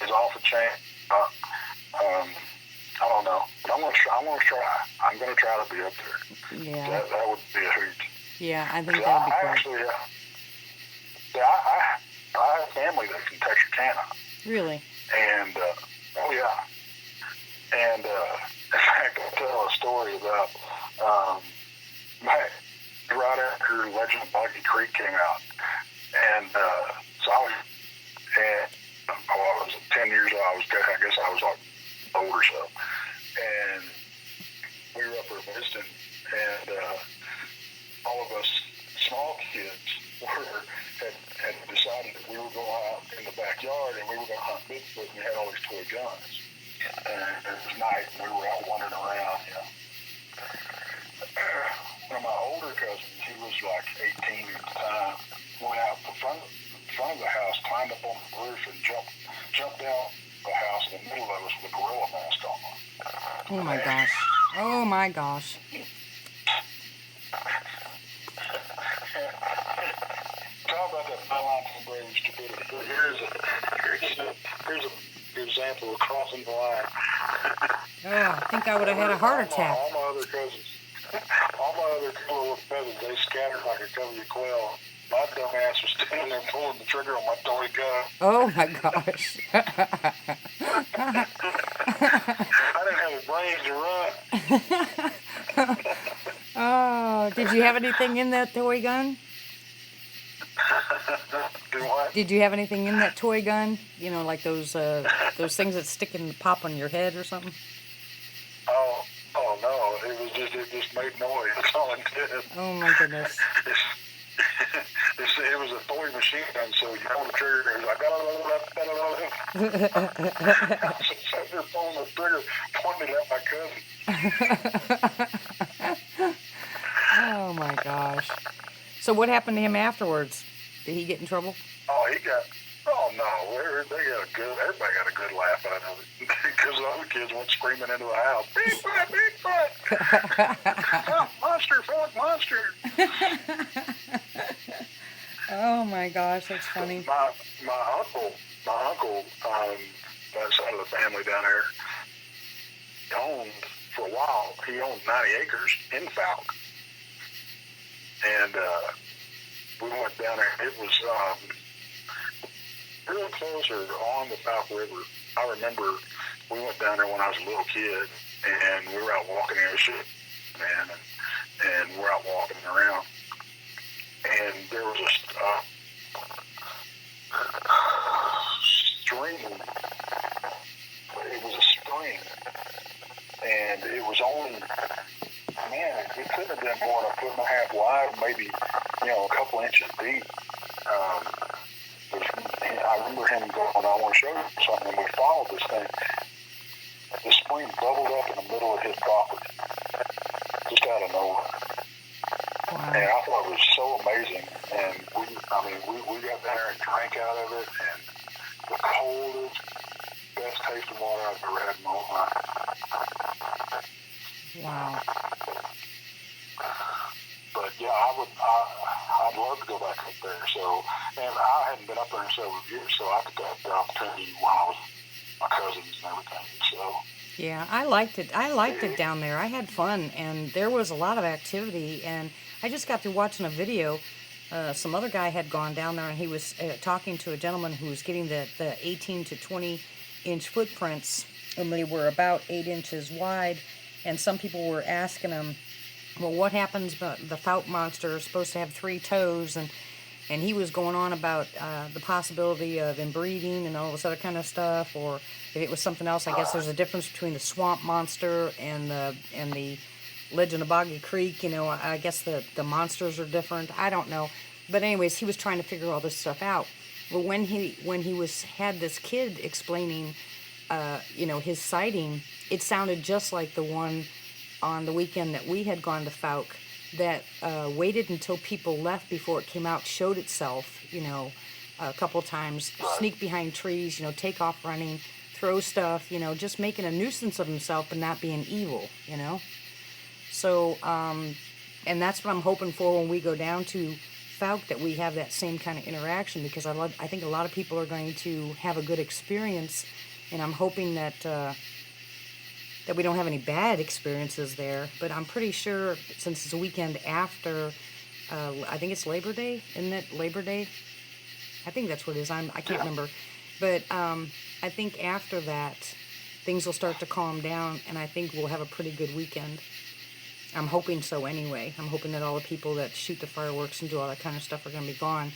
is off the chain. I don't know. But I'm gonna try. I'm gonna try to be up there. Yeah. That would be a hoot. Yeah, I think that would be cool. Actually, I have family that's in Texarkana. Really? And oh yeah. And in fact, I'll tell a story about right after Legend of Boggy Creek came out, and so I was 10 years old. I guess I was like old or so, and we were up there visiting, and all of us small kids had decided that we were going out in the backyard and we were going to hunt Bigfoot, and we had all these toy guns. And it was night, and we were out wandering around, you know. One of my older cousins, he was like 18 at the time, went out the front of the house, climbed up on the roof, and jumped down the house in the middle of us with a gorilla mask on. Oh my gosh. Oh my gosh. Talk about that byline from Brady stupidity. Here's an example of crossing the line. Oh, I think I would have had a heart attack. All my other cousins, they scattered like a covey of quail. My dumb ass was standing there pulling the trigger on my toy gun. Oh my gosh. I didn't have the brains to run. Oh, did you have anything in that toy gun? Do what? Did you have anything in that toy gun? You know, like those things that stick and pop on your head or something? Oh no! It just made noise. That's all it did. Oh my goodness! It was a toy machine gun, so you pull the trigger, and it was like so they're pulling the trigger, pointing at my cousin. Oh my gosh! So what happened to him afterwards? Did he get in trouble? Oh no! Everybody got a good laugh out of it because the other kids went screaming into the house. Bigfoot, Bigfoot! Oh, monster, fuck, monster! Oh my gosh, that's funny. My uncle, that side of the family down there, owned for a while. He owned 90 acres in Falk, and we went down there. It was real close or on the Falk River. I remember we went down there when I was a little kid, and we were out walking there, shit, man, and we're out walking around, and there was a stream. It was a stream, and it was only, man, it couldn't have been more than a foot and a half wide, maybe, a couple inches deep. I remember him going, I want to show you something, and we followed this thing. The spring bubbled up in the middle of his property, just out of nowhere. Wow. And I thought it was so amazing. And we got there and drank out of it, and the coldest, best tasting water I've ever had in my whole life. Wow. But yeah, I'd love to go back up there. So, and I hadn't been up there in several years, so I got the opportunity when I was with my cousins and everything. So. Yeah, I liked it. I liked it down there. I had fun, and there was a lot of activity. And I just got through watching a video. Some other guy had gone down there, and he was talking to a gentleman who was getting the 18 to 20-inch footprints, and they were about 8 inches wide. And some people were asking him, well, what happens, but the Fouke monster is supposed to have 3 toes, and he was going on about the possibility of inbreeding and all this other kind of stuff, or if it was something else. I guess there's a difference between the swamp monster and the Legend of Boggy Creek. I guess the monsters are different. I don't know, but anyways, he was trying to figure all this stuff out. But when he had this kid explaining, his sighting, it sounded just like the one on the weekend that we had gone to Fouke, that waited until people left before it came out, showed itself, a couple times, sneak behind trees, take off running, throw stuff, just making a nuisance of himself but not being evil, So, and that's what I'm hoping for when we go down to Fouke, that we have that same kind of interaction, because I think a lot of people are going to have a good experience, and I'm hoping that that we don't have any bad experiences there. But I'm pretty sure, since it's a weekend after, I think it's Labor Day, isn't it? Labor Day? I think that's what it is. I can't remember. But I think after that, things will start to calm down, and I think we'll have a pretty good weekend. I'm hoping so anyway. I'm hoping that all the people that shoot the fireworks and do all that kind of stuff are going to be gone,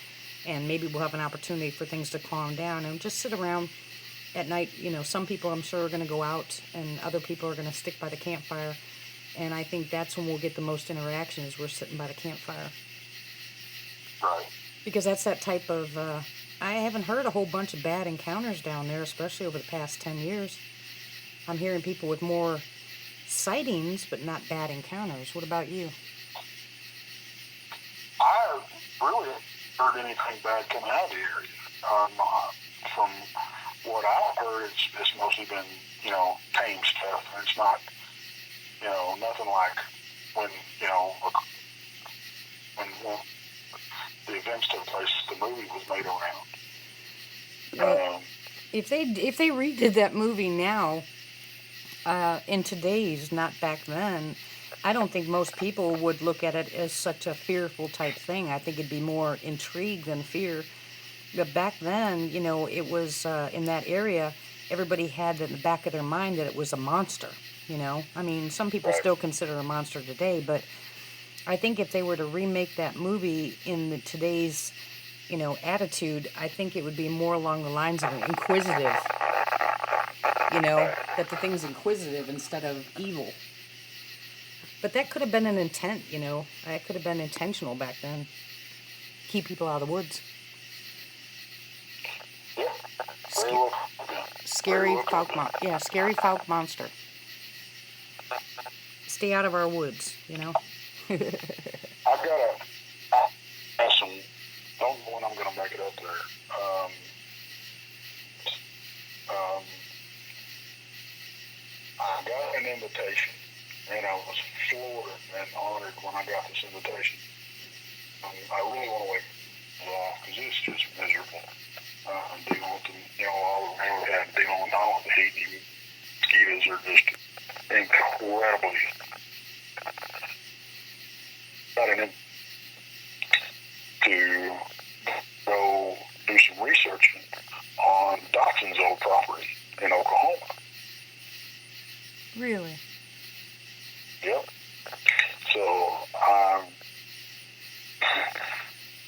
and maybe we'll have an opportunity for things to calm down and just sit around at night. Some people, I'm sure, are going to go out, and other people are going to stick by the campfire, and I think that's when we'll get the most interaction, is we're sitting by the campfire. Right. Because that's that type of, I haven't heard a whole bunch of bad encounters down there, especially over the past 10 years. I'm hearing people with more sightings, but not bad encounters. What about you? I really haven't heard anything bad coming out of the area. From what I've heard, it's mostly been, tame stuff, and it's not, nothing like when the events took place, the movie was made around. If they redid that movie now, in today's, not back then, I don't think most people would look at it as such a fearful type thing. I think it'd be more intrigue than fear. But back then, it was in that area, everybody had in the back of their mind that it was a monster, some people still consider it a monster today, but I think if they were to remake that movie in today's, attitude, I think it would be more along the lines of inquisitive, that the thing's inquisitive instead of evil. But that could have been an intent, that could have been intentional back then. Keep people out of the woods. Scary Fouke monster. Stay out of our woods, I've got some, don't know when I'm going to make it up there. invitation, and I was floored and honored when I got this invitation. I really want to wake up because it's just miserable. Dealing with the, all the rain we had, dealing with all the heat and mosquitoes are just incredibly. Got an to go do some research on Doxson's old property in Oklahoma. Really? Yep. So I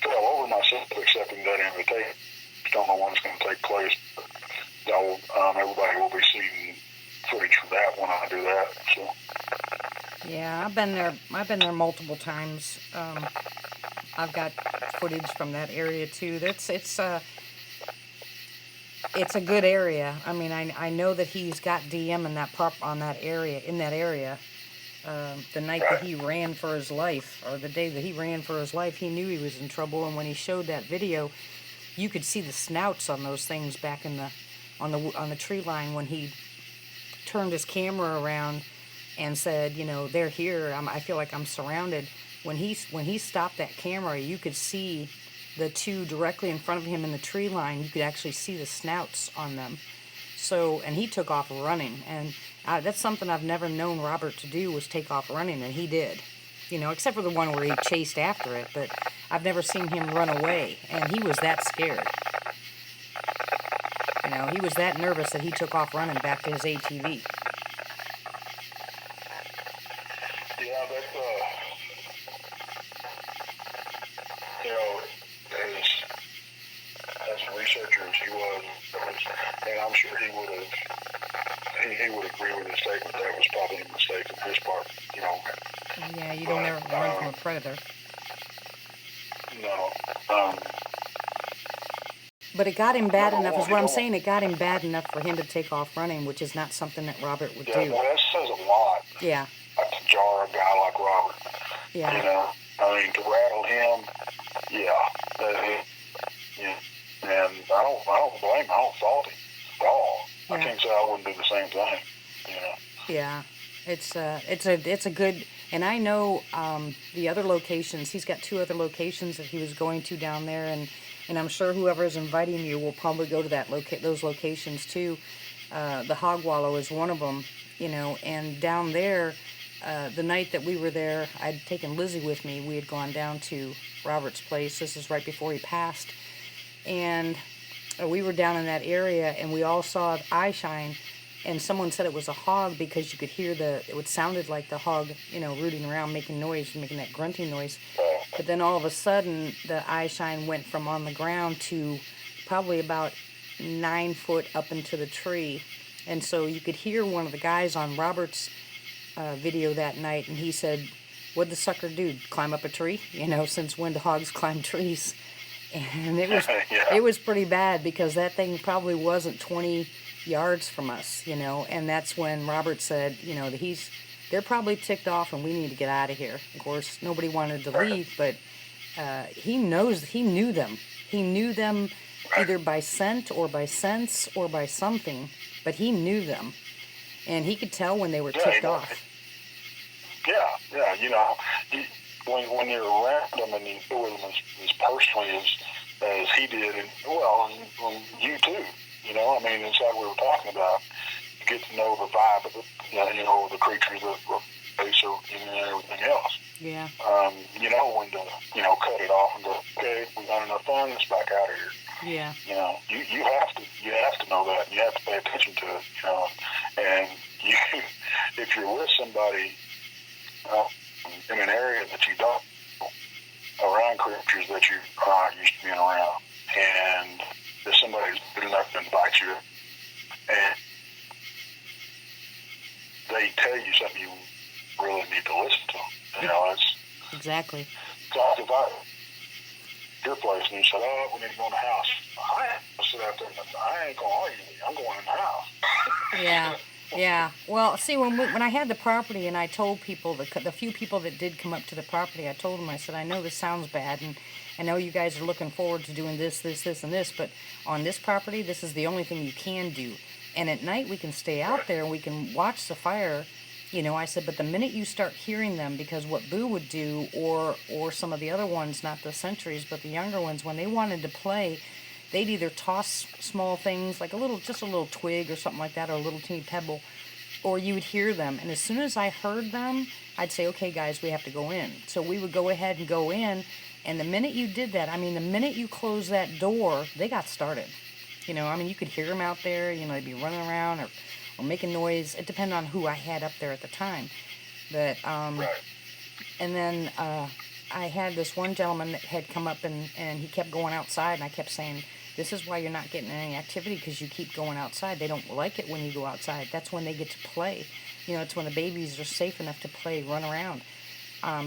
fell over myself accepting that invitation. Don't know when it's going to take place, but everybody will be seeing footage from that when I do that. So. Yeah, I've been there. I've been there multiple times. I've got footage from that area too. It's a good area. I mean, I know that he's got DM in that area. The night that he ran for his life, or the day that he ran for his life, he knew he was in trouble. And when he showed that video, you could see the snouts on those things back in on the tree line when he turned his camera around and said, they're here. I feel like I'm surrounded. When he stopped that camera, you could see the two directly in front of him in the tree line. You could actually see the snouts on them. So, and he took off running, and that's something I've never known Robert to do, was take off running, and he did. Except for the one where he chased after it, but I've never seen him run away, and he was that scared. He was that nervous that he took off running back to his ATV. Yeah, that's as a researcher as he was, and I'm sure he would agree with his statement. That was probably a mistake on his part. Yeah, you don't ever run from a predator. No. But it got him bad enough, is what I'm saying. It got him bad enough for him to take off running, which is not something that Robert would do. Yeah, well, that says a lot. Yeah. To jar a guy like Robert. Yeah. I mean, to rattle him, yeah. And I don't blame him. I don't fault him at all. Yeah. I can't say I wouldn't do the same thing. Yeah. It's a good, and I know the other locations. He's got 2 other locations that he was going to down there, and I'm sure whoever is inviting you will probably go to those locations too. The Hog Wallow is one of them, and down there, the night that we were there, I'd taken Lizzie with me. We had gone down to Robert's place. This is right before he passed, and we were down in that area, and we all saw eye shine. And someone said it was a hog because you could hear it sounded like the hog, rooting around, making noise, making that grunting noise. But then all of a sudden, the eye shine went from on the ground to probably about 9 foot up into the tree. And so you could hear one of the guys on Robert's video that night, and he said, "What'd the sucker do? Climb up a tree? Since when do hogs climb trees?" And it was pretty bad, because that thing probably wasn't 20 yards from us, and that's when Robert said, that they're probably ticked off and we need to get out of here. Of course, nobody wanted to leave, but he knew them. He knew them either by scent or by sense or by something, but he knew them, and he could tell when they were ticked off. Yeah, when you're around them and you feel them as personally as he did, and you too. I mean, it's like we were talking about. You get to know the vibe of the creatures that face and everything else. Yeah. You know when to cut it off and go, okay, we've had enough fun. Let's back out of here. Yeah. You have to know that. You have to pay attention to it. And if you're with somebody in an area that you don't know, around creatures that you are not used to being around, and if somebody's good enough to invite you, and they tell you something you really need to listen to. It's exactly. like if your place and you said, "Oh, we need to go in the house," I ain't gonna sit out there. I ain't gonna argue with you. I'm going in the house. Yeah. Yeah. Well, see, when I had the property and I told people, the few people that did come up to the property, I told them, I said, I know this sounds bad, and I know you guys are looking forward to doing this, and this, but on this property, this is the only thing you can do. And at night, we can stay out there and we can watch the fire You know, I said, but the minute you start hearing them, because what Boo would do, or some of the other ones, not the centuries, but the younger ones, when they wanted to play, they'd either toss small things like just a little twig or something like that, or a little teeny pebble, or you would hear them. And as soon as I heard them, I'd say, okay, guys, we have to go in. So we would go ahead and go in. And the minute you did that, I mean, the minute you closed that door, they got started. You know, I mean, you could hear them out there, you know, they'd be running around or making noise. It depended on who I had up there at the time. But, Right. and then I had this one gentleman that had come up and he kept going outside, and I kept saying, this is why you're not getting any activity, because you keep going outside. They don't like it when you go outside. That's when they get to play. You know, it's when the babies are safe enough to play, run around.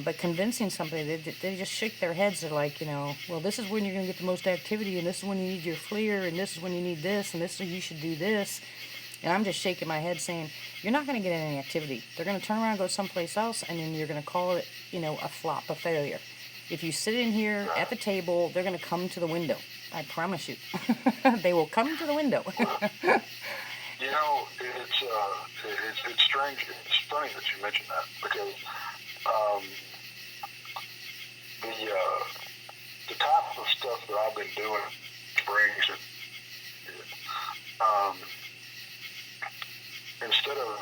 But convincing somebody, they just shake their heads. They're like, you know, well, this is when you're going to get the most activity, and this is when you need your FLIR, and this is when you need this, and this is you should do this. And I'm just shaking my head saying, you're not going to get any activity. They're going to turn around and go someplace else, and then you're going to call it, you know, a flop, a failure. If you sit in here at the table, they're going to come to the window. I promise you. They will come to the window. You know, it's strange. It's funny that you mentioned that, because the type of stuff that I've been doing brings it. Instead of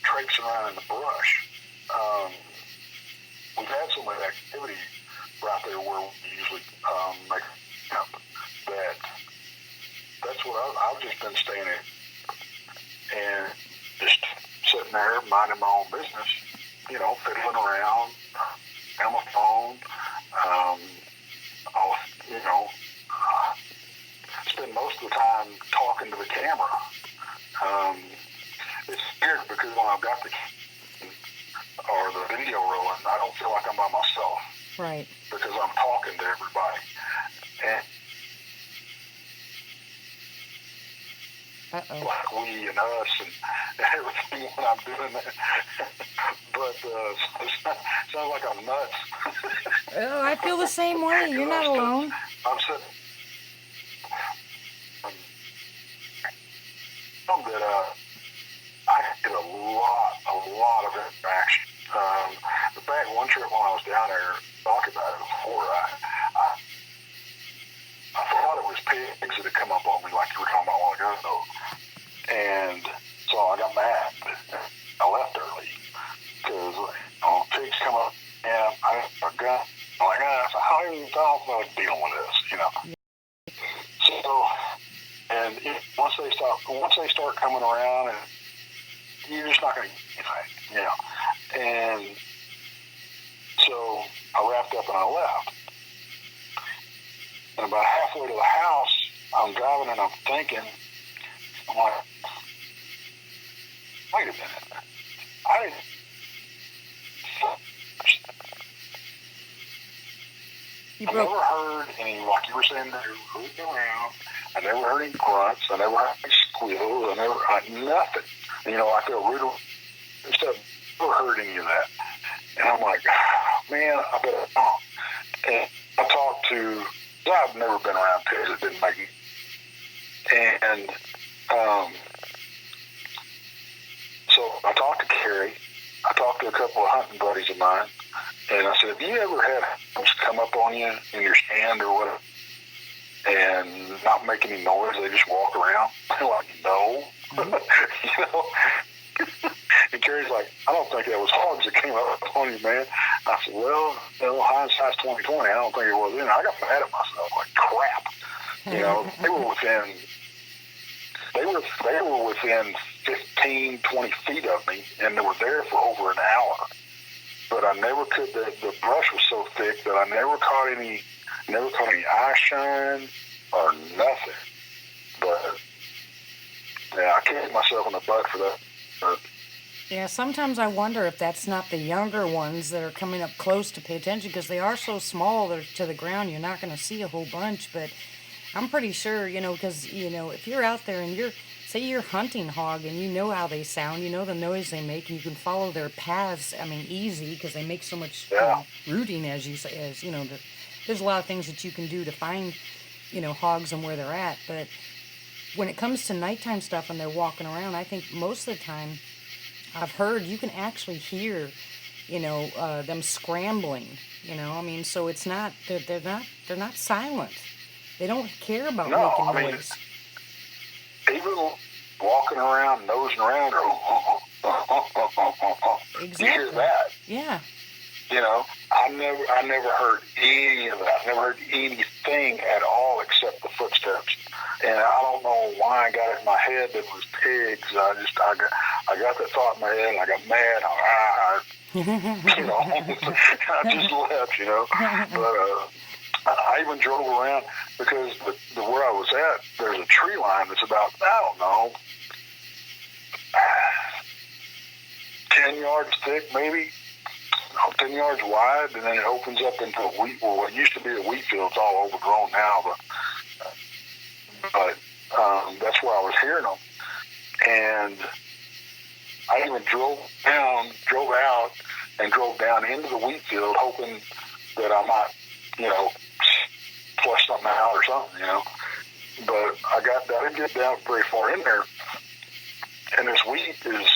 traipsing around in the brush, we've had so much activity right there where we usually make camp that's what I've just been staying in and just sitting there minding my own business, you know, fiddling around on my phone. I'll, you know, spend most of the time talking to the camera. It's weird because when I've got the video rolling, I don't feel like I'm by myself. Right. Because I'm talking to everybody. And like we and us and everything when I'm doing that. But it sounds like I'm nuts. Oh, I feel the same way. You're not alone. I'm sitting. That I did a lot of interaction. The back one trip when I was down there, talking about it before, I thought it was pigs that had come up on me like you were talking about a while ago. And so I got mad. I left early because, you know, pigs come up and I have a gun. I'm like, I don't even know dealing with this, you know. So, and once they start coming around, and you're just not going to get anything, you know. And so I wrapped up and I left. And about halfway to the house, I'm driving and I'm thinking, I'm like, wait a minute. I never heard any, like you were saying, they were moving around. I never heard any grunts. I never heard any squeals. I never heard nothing. You know, I feel really stuff. Never heard any of that. And I'm like, man, I better not. And I talked to, I've never been around pigs that didn't make it. And so I talked to Carrie. I talked to a couple of hunting buddies of mine. And I said, have you ever had hogs come up on you in your stand or whatever and not make any noise? They just walk around? I'm like, no. You know? And Carrie's like, I don't think that was hogs that came up on you, man. I said, well, you know, hindsight's 20/20. I don't think it was then. I got mad at myself, like crap. You know, they were within 15, 20 feet of me, and they were there for over an hour. But I never could. The brush was so thick that I never caught any eye shine or nothing. But yeah, I kicked myself in the butt for that. But, yeah, sometimes I wonder if that's not the younger ones that are coming up close to pay attention, because they are so small, they're to the ground, you're not going to see a whole bunch. But I'm pretty sure, you know, because, you know, if you're out there and say you're hunting hog and you know how they sound, you know the noise they make, and you can follow their paths, I mean, easy, because they make so much rooting, as you say, as, you know, there's a lot of things that you can do to find, you know, hogs and where they're at. But when it comes to nighttime stuff and they're walking around, I think most of the time, I've heard you can actually hear, them scrambling. I mean, so it's not they're not silent. They don't care about No, making I mean, noise. even walking around, nosing around, you hear Exactly. that. Yeah. I never heard any of that. I never heard anything at all except the footsteps. And I don't know why I got it in my head that it was pigs. I got that thought in my head, and I got mad. I just left. But I even drove around because the where I was at, there's a tree line that's about, I don't know, 10 yards thick, maybe. 10 yards wide, and then it opens up into a wheat. Well, it used to be a wheat field. It's all overgrown now, but that's where I was hearing them. And I even drove out, and drove down into the wheat field, hoping that I might, flush something out or something, But I didn't get down very far in there, and this wheat is.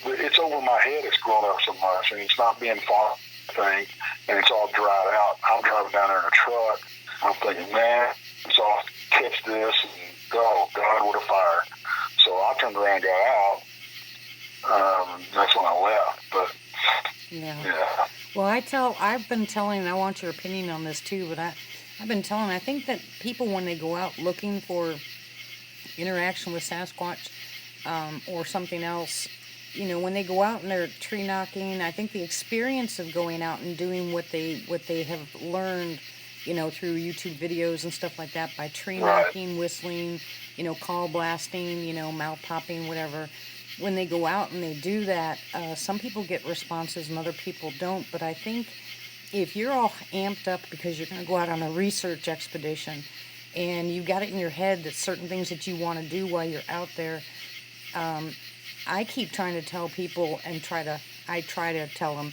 It's over my head. It's grown up so much, and it's not being farmed thing, and it's all dried out. I'm driving down there in a truck. I'm thinking, man, it's all catch this, and oh God, what a fire! So I turned around and got out. That's when I left. But yeah. Well, I've been telling, and I want your opinion on this too, but I've been telling, I think that people, when they go out looking for interaction with Sasquatch, or something else, when they go out and they're tree knocking, I think the experience of going out and doing what they have learned, through YouTube videos and stuff like that, by tree knocking, whistling, call blasting, mouth popping, whatever. When they go out and they do that, some people get responses and other people don't. But I think if you're all amped up because you're going to go out on a research expedition, and you've got it in your head that certain things that you want to do while you're out there, I keep trying to tell people, and I try to tell them,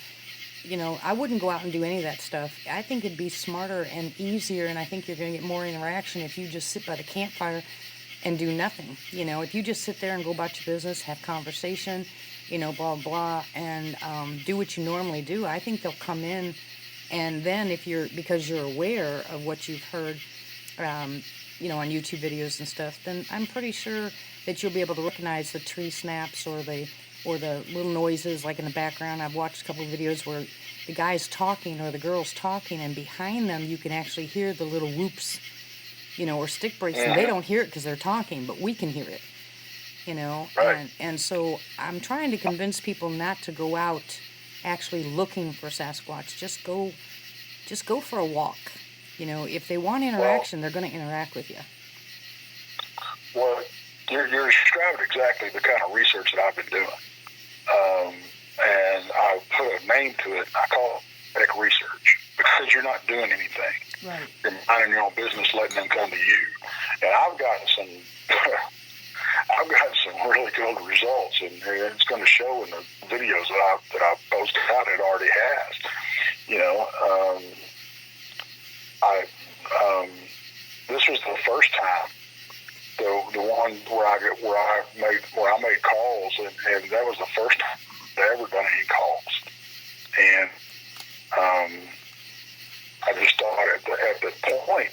I wouldn't go out and do any of that stuff. I think it'd be smarter and easier, and I think you're going to get more interaction if you just sit by the campfire and do nothing. If you just sit there and go about your business, have conversation, blah, blah, and do what you normally do, I think they'll come in. And then because you're aware of what you've heard, on YouTube videos and stuff, then I'm pretty sure that you'll be able to recognize the tree snaps or the little noises like in the background. I've watched a couple of videos where the guy's talking or the girl's talking, and behind them you can actually hear the little whoops, or stick breaks, and they don't hear it because they're talking, but we can hear it, Right. and so I'm trying to convince people not to go out actually looking for Sasquatch. Just go for a walk. If they want interaction, they're going to interact with you. Well, you're describing exactly the kind of research that I've been doing. And I put a name to it. I call it medic research, because you're not doing anything. Right. You're minding your own business, letting them come to you. And I've gotten some really good results, and it's going to show in the videos that I've posted out. It already has. This was the first time, the one where I made calls, and that was the first time I ever done any calls. And I just thought at the point,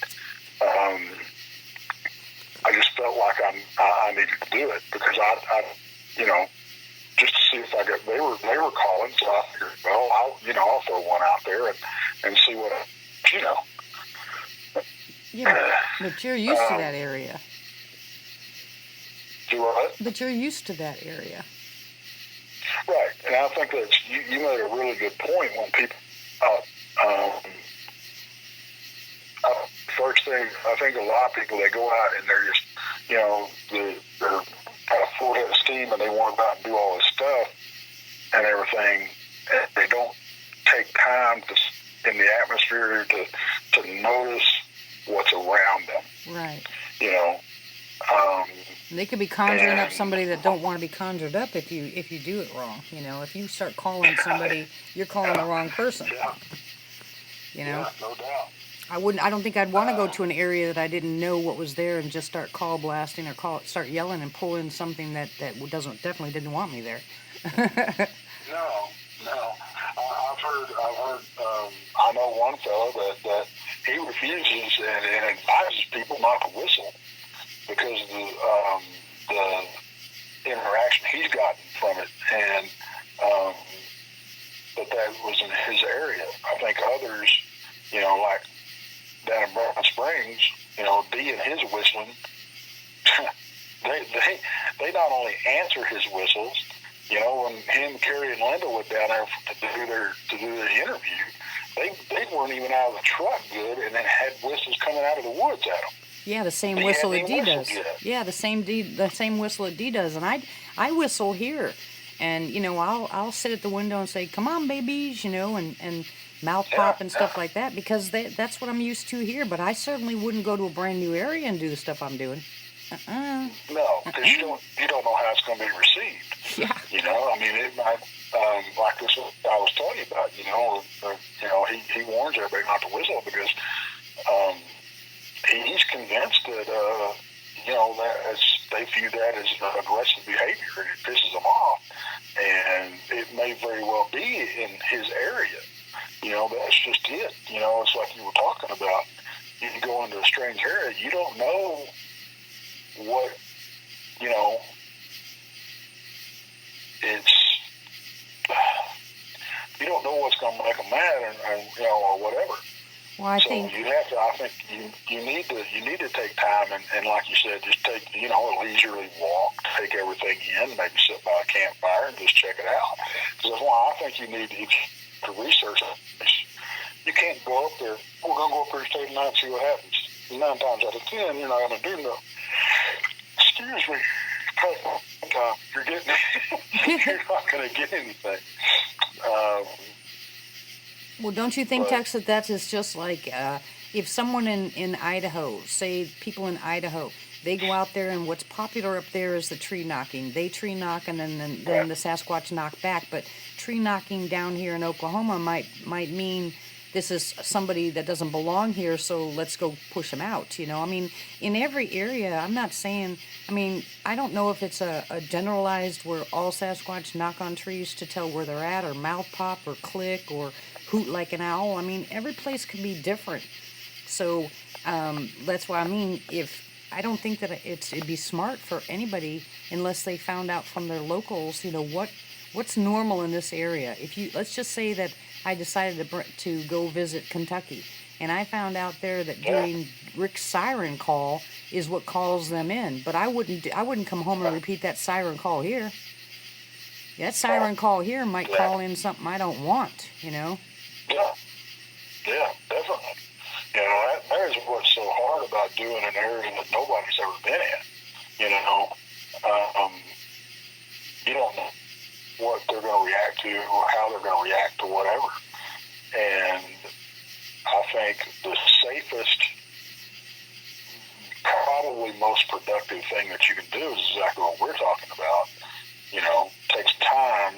I just felt like I needed to do it, because I just to see if I got. They were calling, so I figured, well, I'll throw one out there and see what Yeah, but you're used to that area. Do what? But you're used to that area. Right, and I think that you made a really good point when people. First thing, I think a lot of people, they go out and they're just, they're kind of full head of steam, and they want to go out and do all this stuff and everything. And they don't take time in the atmosphere to notice what's around them. Right. They could be conjuring up somebody that don't want to be conjured up if you do it wrong. If you start calling somebody, you're calling the wrong person. Yeah. Yeah, no doubt. I don't think I'd want to go to an area that I didn't know what was there and just start call blasting or start yelling and pull in something that definitely didn't want me there. No, no. I know one fellow that he refuses and advises people not to whistle because of the interaction he's gotten from it, and but that was in his area. I think others, like down in Brown Springs, D and his whistling, they not only answer his whistles. When him, Carrie, and Linda went down there to do their interview, they weren't even out of the truck good, and then had whistles coming out of the woods at them. Yeah, the same whistle that D does. Yeah, the same whistle that D does, and I whistle here, and I'll sit at the window and say, "Come on, babies," and mouth pop and stuff like that, because that's what I'm used to here. But I certainly wouldn't go to a brand new area and do the stuff I'm doing. No, because you don't know how it's going to be received. Yeah. It might, like this I was telling you about. He warns everybody not to whistle because he's convinced that that they view that as aggressive behavior, and it pisses them off. And it may very well be in his area. That's just it. It's like you were talking about. You can go into a strange area. You don't know what, you don't know what's going to make them mad, or whatever. Well, I think you need to take time and like you said, just take a leisurely walk, take everything in, maybe sit by a campfire and just check it out. Because that's why I think you need to research this. You can't go up there. We're going to go up there and stay tonight and see what happens. 9 times out of 10, you're not going to do nothing. Excuse me. You're getting. You're not going to get anything. Well, don't you think, Tex, that is just like if someone in Idaho, say people in Idaho, they go out there and what's popular up there is the tree knocking. They tree knock and then the Sasquatch knock back. But tree knocking down here in Oklahoma might mean this is somebody that doesn't belong here, so let's go push them out. In every area, I'm not saying, I don't know if it's a generalized where all Sasquatch knock on trees to tell where they're at, or mouth pop, or click, or hoot like an owl. Every place can be different. So that's why I don't think that it'd be smart for anybody unless they found out from their locals, what's normal in this area. Let's just say that I decided to go visit Kentucky, and I found out there that doing Rick's siren call is what calls them in. But I wouldn't come home and repeat that siren call here. That siren call here might call in something I don't want. Yeah, definitely. That is what's so hard about doing an area that nobody's ever been in. You don't know what they're going to react to or how they're going to react to whatever. And I think the safest, probably most productive thing that you can do is exactly what we're talking about. Takes time.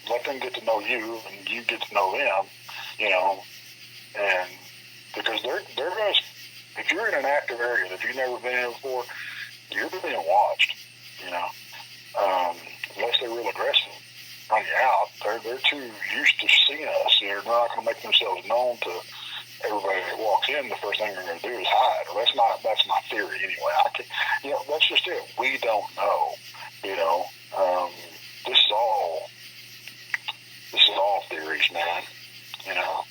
Let them get to know you and you get to know them. And because they're going to, if you're in an active area that you've never been in before, you're being watched. Unless they're real aggressive, run you out. They're too used to seeing us. They're not going to make themselves known to everybody that walks in. The first thing they're going to do is hide. Or that's my theory anyway. That's just it. We don't know. This is all theories, man.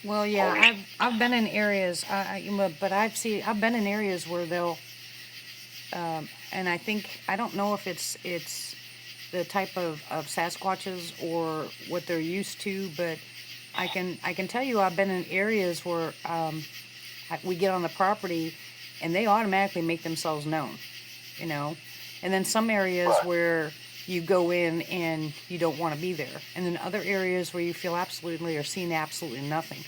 Well, yeah, I've been in areas, but I've been in areas where they'll, and I don't know if it's the type of Sasquatches or what they're used to, but I can tell you I've been in areas where we get on the property and they automatically make themselves known, and then some areas where you go in and you don't want to be there, and then other areas where you feel absolutely or seen absolutely nothing.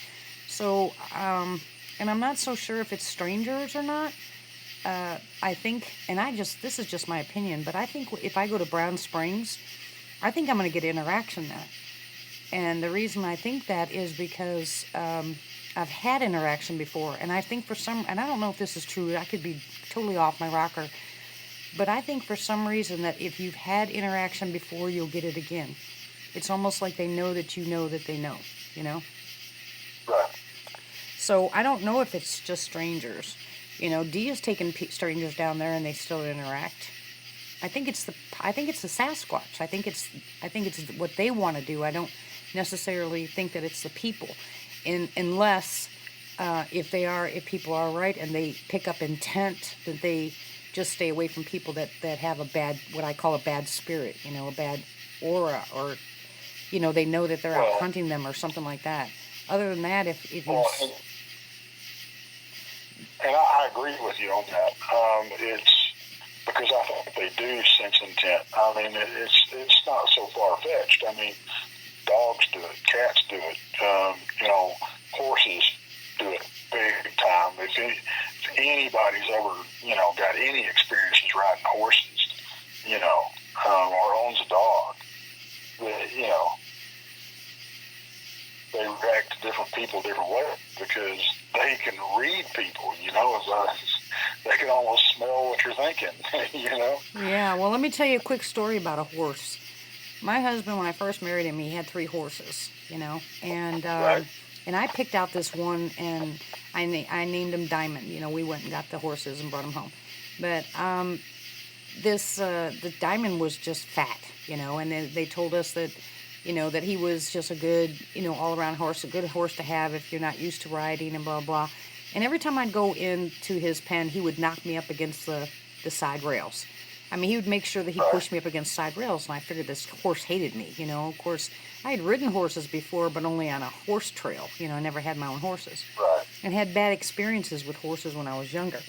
So and I'm not so sure if it's strangers or not. I think, and this is just my opinion, but I think if I go to Brown Springs, I think I'm going to get interaction there. And the reason I think that is because I've had interaction before, and I think and I don't know if this is true, I could be totally off my rocker, but I think for some reason that if you've had interaction before, you'll get it again. It's almost like they know that they know, you know? Right. So I don't know if it's just strangers. You know, Dee has taken strangers down there and they still interact. I think it's the Sasquatch. I think it's what they want to do. I don't necessarily think that it's the people, unless if people are right and they pick up intent, that they just stay away from people that have a bad, what I call a bad spirit, you know, a bad aura, or you know, they know that they're out hunting them or something like that. Other than that, if you and I agree with you on that. It's because I think they do sense intent. I mean, it's not so far fetched. I mean, dogs do it, cats do it. You know, horses do it big time. If anybody's ever, you know, got any experiences riding horses, you know, or owns a dog, you know, they react to different people different ways because they can read people, you know. They can almost smell what you're thinking, you know. Yeah, well, let me tell you a quick story about a horse. My husband, when I first married him, he had 3 horses, you know, and I picked out this one, and I named him Diamond. You know, we went and got the horses and brought them home, but the Diamond was just fat, you know, and they told us that, you know, that he was just a good, you know, all-around horse, a good horse to have if you're not used to riding and blah, blah. And every time I'd go into his pen, he would knock me up against the side rails. I mean, he would make sure that he pushed me up against side rails, and I figured this horse hated me, you know. Of course, I had ridden horses before, but only on a horse trail. You know, I never had my own horses. Right. And had bad experiences with horses when I was younger.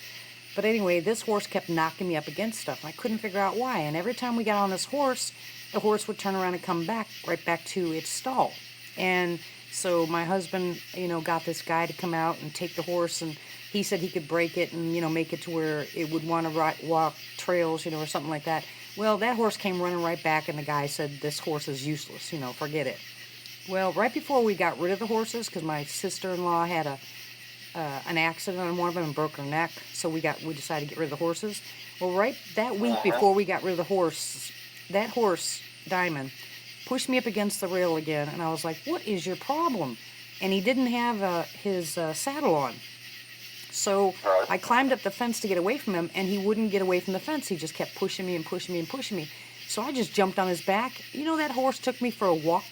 But anyway, this horse kept knocking me up against stuff, and I couldn't figure out why. And every time we got on this horse, the horse would turn around and come right back to its stall. And so my husband, you know, got this guy to come out and take the horse, and he said he could break it and, you know, make it to where it would want to walk trails, you know, or something like that. Well, that horse came running right back, and the guy said, this horse is useless, you know, forget it. Well, right before we got rid of the horses, because my sister-in-law had an accident on one of them and broke her neck, so we decided to get rid of the horses. Well, right that week before we got rid of the horse, that horse, Diamond, pushed me up against the rail again, and I was like, what is your problem? And he didn't have his saddle on. So I climbed up the fence to get away from him, and he wouldn't get away from the fence. He just kept pushing me and pushing me and pushing me. So I just jumped on his back. You know, that horse took me for a walk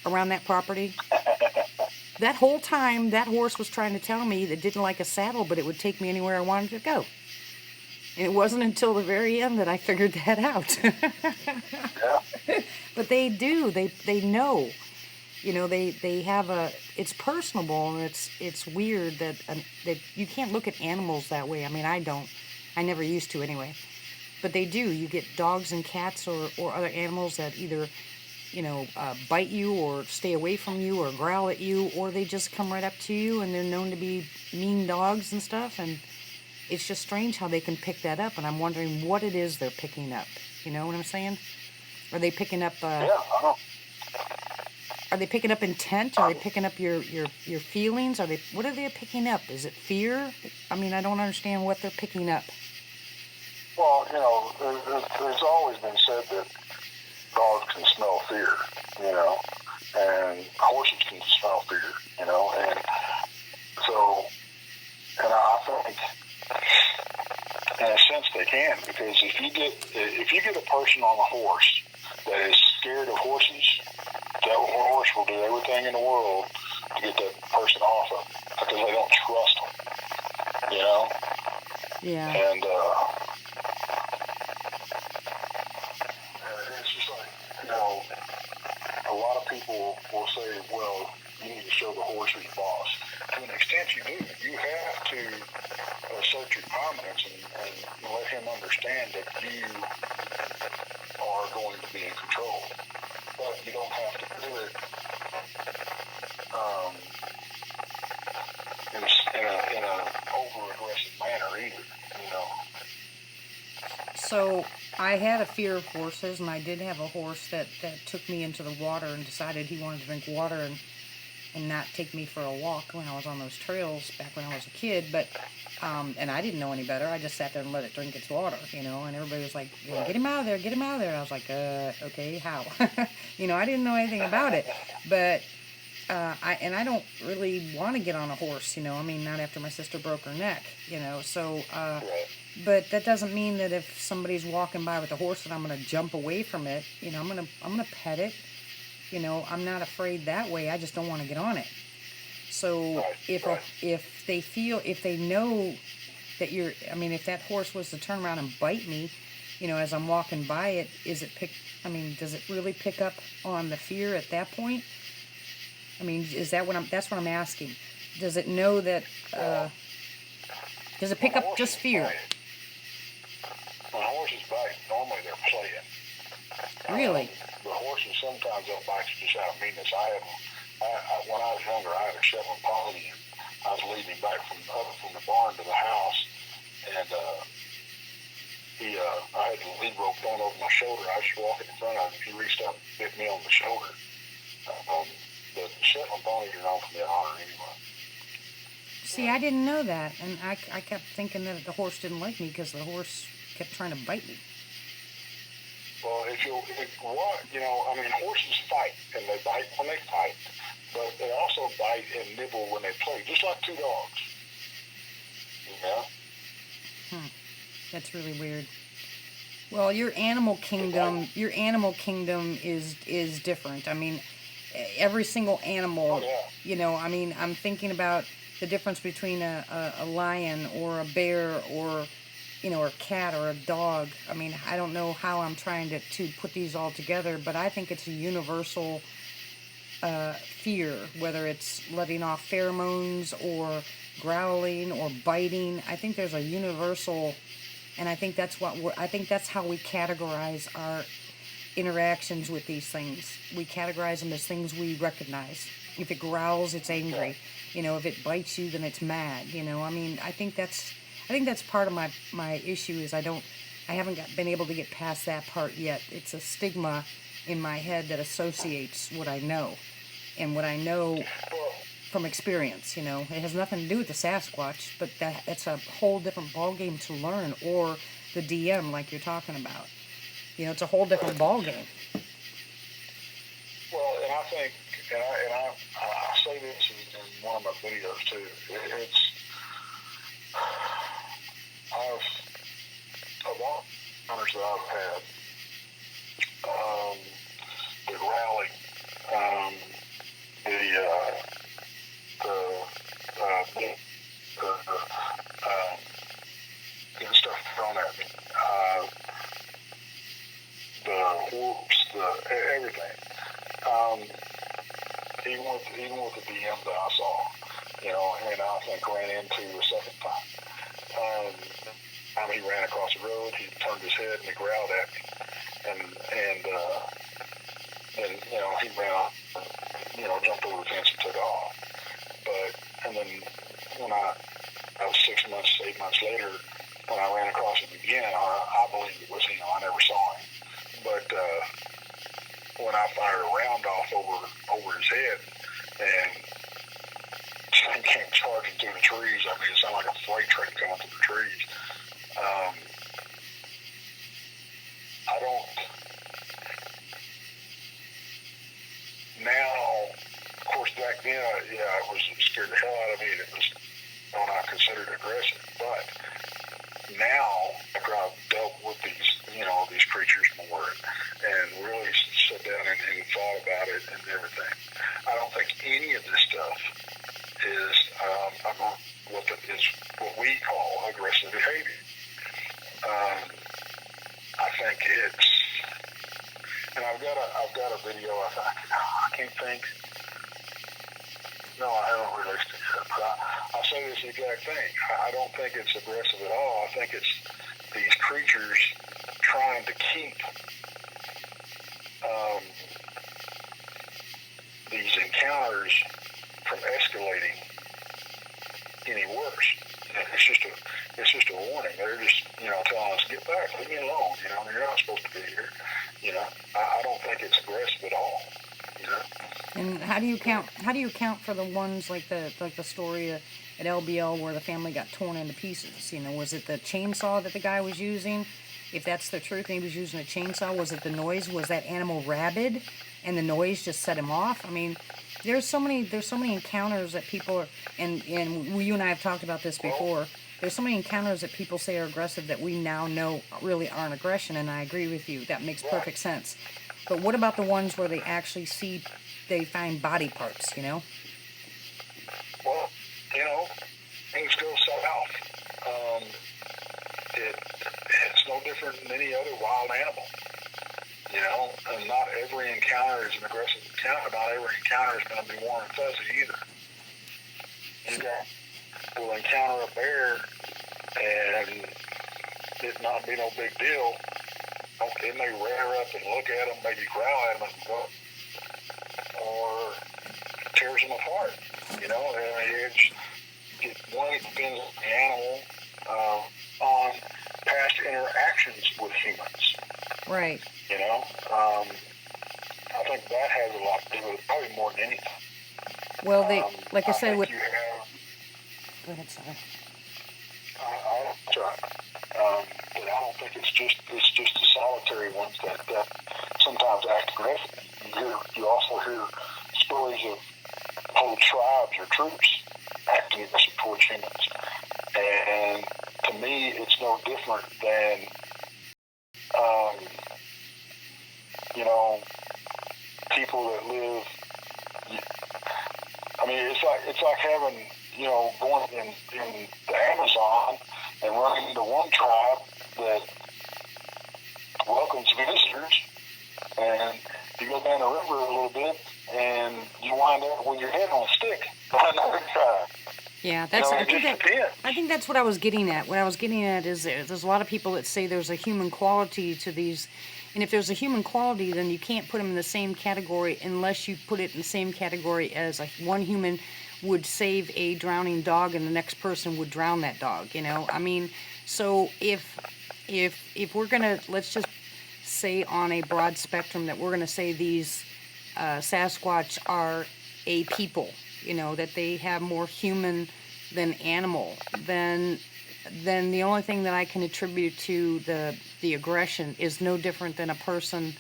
around that property. That whole time, that horse was trying to tell me that it didn't like a saddle, but it would take me anywhere I wanted to go. And it wasn't until the very end that I figured that out. Yeah. But they do. They know. You know, they have it's personable, and it's weird that you can't look at animals that way. I mean, I don't. I never used to anyway. But they do. You get dogs and cats or other animals that either, you know, bite you or stay away from you or growl at you, or they just come right up to you, and they're known to be mean dogs and stuff. And it's just strange how they can pick that up, and I'm wondering what it is they're picking up. You know what I'm saying? Are they picking up? Yeah, I know. Are they picking up intent? Are they picking up your feelings? What are they picking up? Is it fear? I mean, I don't understand what they're picking up. Well, you know, there's always been said that dogs can smell fear, you know, and horses can smell fear, you know, and so, and I think, in a sense, they can, because if you get a person on a horse that is scared of horses, that horse will do everything in the world to get that person off of them, because they don't trust them, you know. Yeah. And it's just like, you know, a lot of people will say, well, you need to show the horse who's boss. To an extent, you do. You have to assert your dominance and let him understand that you are going to be in control. But you don't have to do it in an over-aggressive manner either, you know. So I had a fear of horses, and I did have a horse that took me into the water and decided he wanted to drink water, and not take me for a walk when I was on those trails back when I was a kid. But and I didn't know any better. I just sat there and let it drink its water, and everybody was like, "Get him out of there, get him out of there." And I was like, okay, how? I didn't know anything about it, but I don't really want to get on a horse, I mean, not after my sister broke her neck, so, but that doesn't mean that if somebody's walking by with a horse that I'm going to jump away from it, I'm going to pet it, I'm not afraid that way, I just don't want to get on it. So if they know that if that horse was to turn around and bite me, as I'm walking by it, does it really pick up on the fear at that point? I mean, that's what I'm asking. Does it know that, does it pick up just fear? When horses bite, normally they're playing. Really? The horses sometimes they'll bite you just out of meanness. When I was younger, I had a Shetland pony, and I was leading him back from the barn to the house, and I had the lead rope thrown over my shoulder. I was just walking in front of him. He reached up and bit me on the shoulder. The Shetland ponies are known for their honor anyway. See, I didn't know that, and I kept thinking that the horse didn't like me because the horse kept trying to bite me. Well, horses fight, and they bite when they fight, but they also bite and nibble when they play, just like two dogs. That's really weird. Well, your animal kingdom is different. I mean, every single animal, I'm thinking about the difference between a lion or a bear or a cat or a dog. I mean, I don't know how I'm trying to put these all together, but I think it's a universal fear, whether it's letting off pheromones or growling or biting. I think there's a universal, and I think that's how we categorize our interactions with these things. We categorize them as things we recognize. If it growls, it's angry. If it bites you, then it's mad. I think that's part of my issue is I haven't been able to get past that part yet. It's a stigma in my head that associates what I know, and what I know from experience. It has nothing to do with the Sasquatch, but it's a whole different ballgame to learn, or the DM like you're talking about. It's a whole different ballgame. Well, and I think, and I say this in one of my videos too. Of all hunters that I've had, the growling, getting stuff thrown at me, the whoops, everything. Even with the DM that I saw, and I think ran into a second time. He ran across the road. He turned his head and he growled at me, and then he ran off, jumped over the fence and took off. And then when I was 6 months, 8 months later, when I ran across him again, I believed it was him. I never saw him, but when I fired a round off over his head and he came charging through the trees. I mean, it sounded like a freight train coming through the trees. I don't. Now, of course, back then, I was scared the hell out of me. It was not considered aggressive. But now, after I've dealt with these creatures more and really sat down and thought about it and everything, I don't think any of this stuff is what we call aggressive behavior. I think it's, and I've got a video. I can't think. No, I haven't released it yet. But I say this exact thing. I don't think it's aggressive at all. I think it's these creatures trying to keep these encounters from escalating any worse. It's just a warning. They're just, telling us, get back, leave me alone. You're not supposed to be here. I don't think it's aggressive at all. And how do you count? How do you account for the ones like the story at LBL where the family got torn into pieces? You know, was it the chainsaw that the guy was using? If that's the truth, and he was using a chainsaw, was it the noise? Was that animal rabid, and the noise just set him off? I mean, there's so many encounters that people are, and you and I have talked about this before. There's so many encounters that people say are aggressive that we now know really aren't aggression, and I agree with you. That makes Right. perfect sense. But what about the ones where they find body parts, you know? Well, things go south. It's no different than any other wild animal. And not every encounter is an aggressive encounter. Not every encounter is going to be warm and fuzzy either. Will encounter a bear and it not be no big deal. It may rear up and look at them, maybe growl at them and go, or tears them apart. It depends on the animal, on past interactions with humans. Right. I think that has a lot to do with it, probably more than anything. Well, like I said, think with. you have. Go ahead, sorry. I'll try. But I don't think it's just the solitary ones that sometimes act aggressive. You also hear stories of whole tribes or troops acting aggressive towards humans. And to me, it's no different than, people that live. I mean, it's like having, going in the Amazon and running into one tribe that welcomes visitors, and you go down the river a little bit, and you wind up with your head on a stick by another tribe. Yeah, I think that's what I was getting at. What I was getting at is there's a lot of people that say there's a human quality to these, and if there's a human quality, then you can't put them in the same category unless you put it in the same category as one human would save a drowning dog and the next person would drown that dog. I mean, so if we're gonna, let's just say on a broad spectrum that we're gonna say these Sasquatch are a people, that they have more human than animal, then the only thing that I can attribute to the aggression is no different than a person,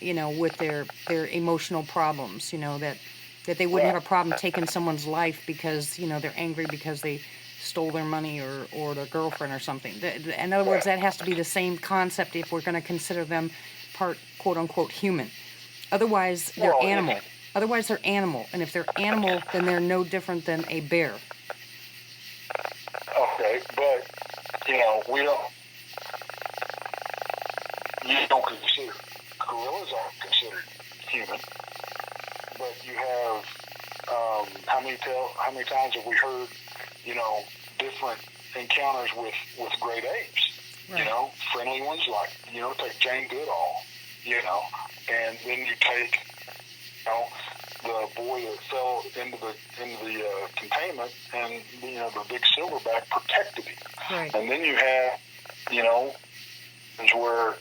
with their emotional problems, that they wouldn't have a problem taking someone's life because, they're angry because they stole their money or their girlfriend or something. In other words, that has to be the same concept if we're going to consider them part, quote unquote, human. Otherwise, they're animal. Otherwise, they're animal. And if they're animal, then they're no different than a bear. Okay, but, you don't consider, gorillas aren't considered human, but you have, how many times have we heard, different encounters with great apes, right. Friendly ones like, take Jane Goodall, and then you take, the boy that fell into the containment, and the big silverback protected him. Right. And then you have, where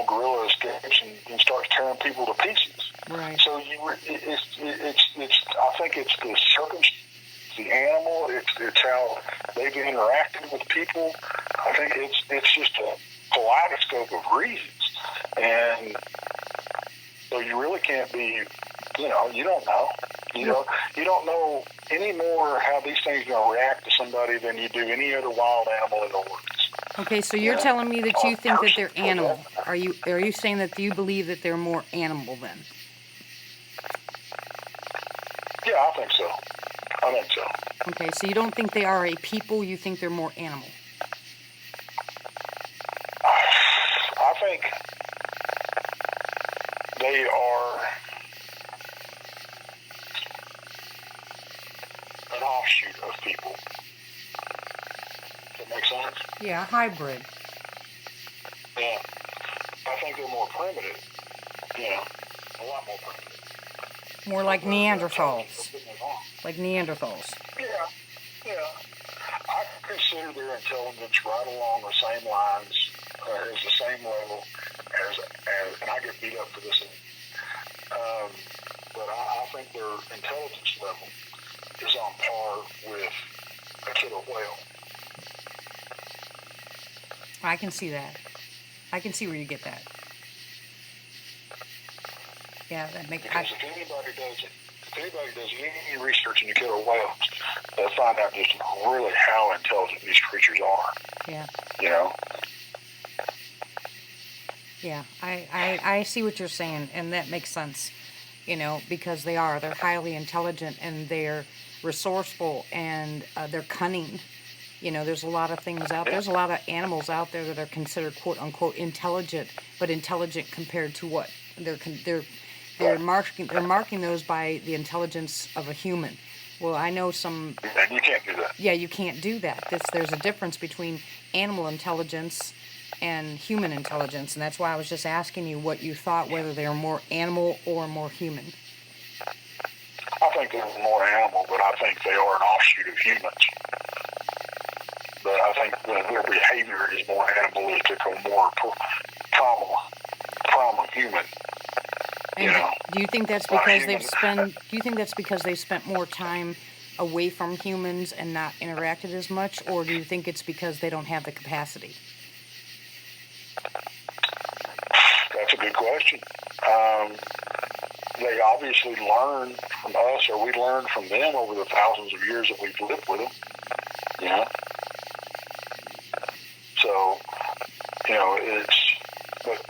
gorilla escapes and starts tearing people to pieces. Right. So it's I think it's the circumstance, the animal, it's how they've interacted with people. I think it's just a kaleidoscope of reasons, and so you really can't be. You don't know. You don't know any more how these things are going to react to somebody than you do any other wild animal in the woods. Okay, so you're telling me that you think that they're animal. Are you saying that you believe that they're more animal then? Yeah, I think so. Okay, so you don't think they are a people, you think they're more animal. I think they are an offshoot of people. Does that make sense? Yeah, hybrid. Yeah. I think they're more primitive. A lot more primitive. More like Neanderthals. Like Neanderthals. Yeah. I consider their intelligence right along the same lines, as the same level as and I get beat up for this. But intelligence level is on par with a killer whale. I can see that. I can see where you get that. Yeah, that makes. Because if anybody does any research into killer whales, they'll find out just really how intelligent these creatures are. Yeah. You know. Yeah, I see what you're saying, and that makes sense. You know, because they're highly intelligent, and they're resourceful, and they're cunning. You know, there's a lot of things out. There's a lot of animals out there that are considered quote unquote intelligent, but intelligent compared to what they're marking those by the intelligence of a human. Well, I know some. And you can't do that. Yeah, you can't do that. There's a difference between animal intelligence and human intelligence, and that's why I was just asking you what you thought, whether they're more animal or more human. I think they're more animal, but I think they are an offshoot of humans. But I think their behavior is more animalistic or more primal human. And you know, do you think that's because Do you think that's because they've spent more time away from humans and not interacted as much, or do you think it's because they don't have the capacity? That's a good question. They obviously learn from us, or we learn from them over the thousands of years that we've lived with them. You know? So, you know, but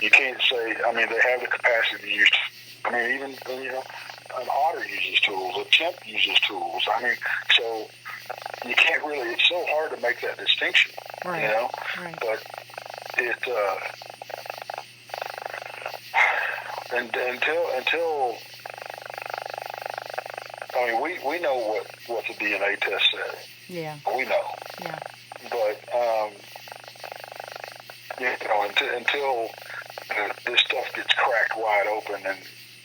you can't say, I mean, they have the capacity to use, I mean, even, you know, an otter uses tools, a chimp uses tools. I mean, so you can't really, it's so hard to make that distinction, Right. You know? Right. But until I mean, we know what the DNA test said. Yeah. We know. Yeah. But you know, until this stuff gets cracked wide open and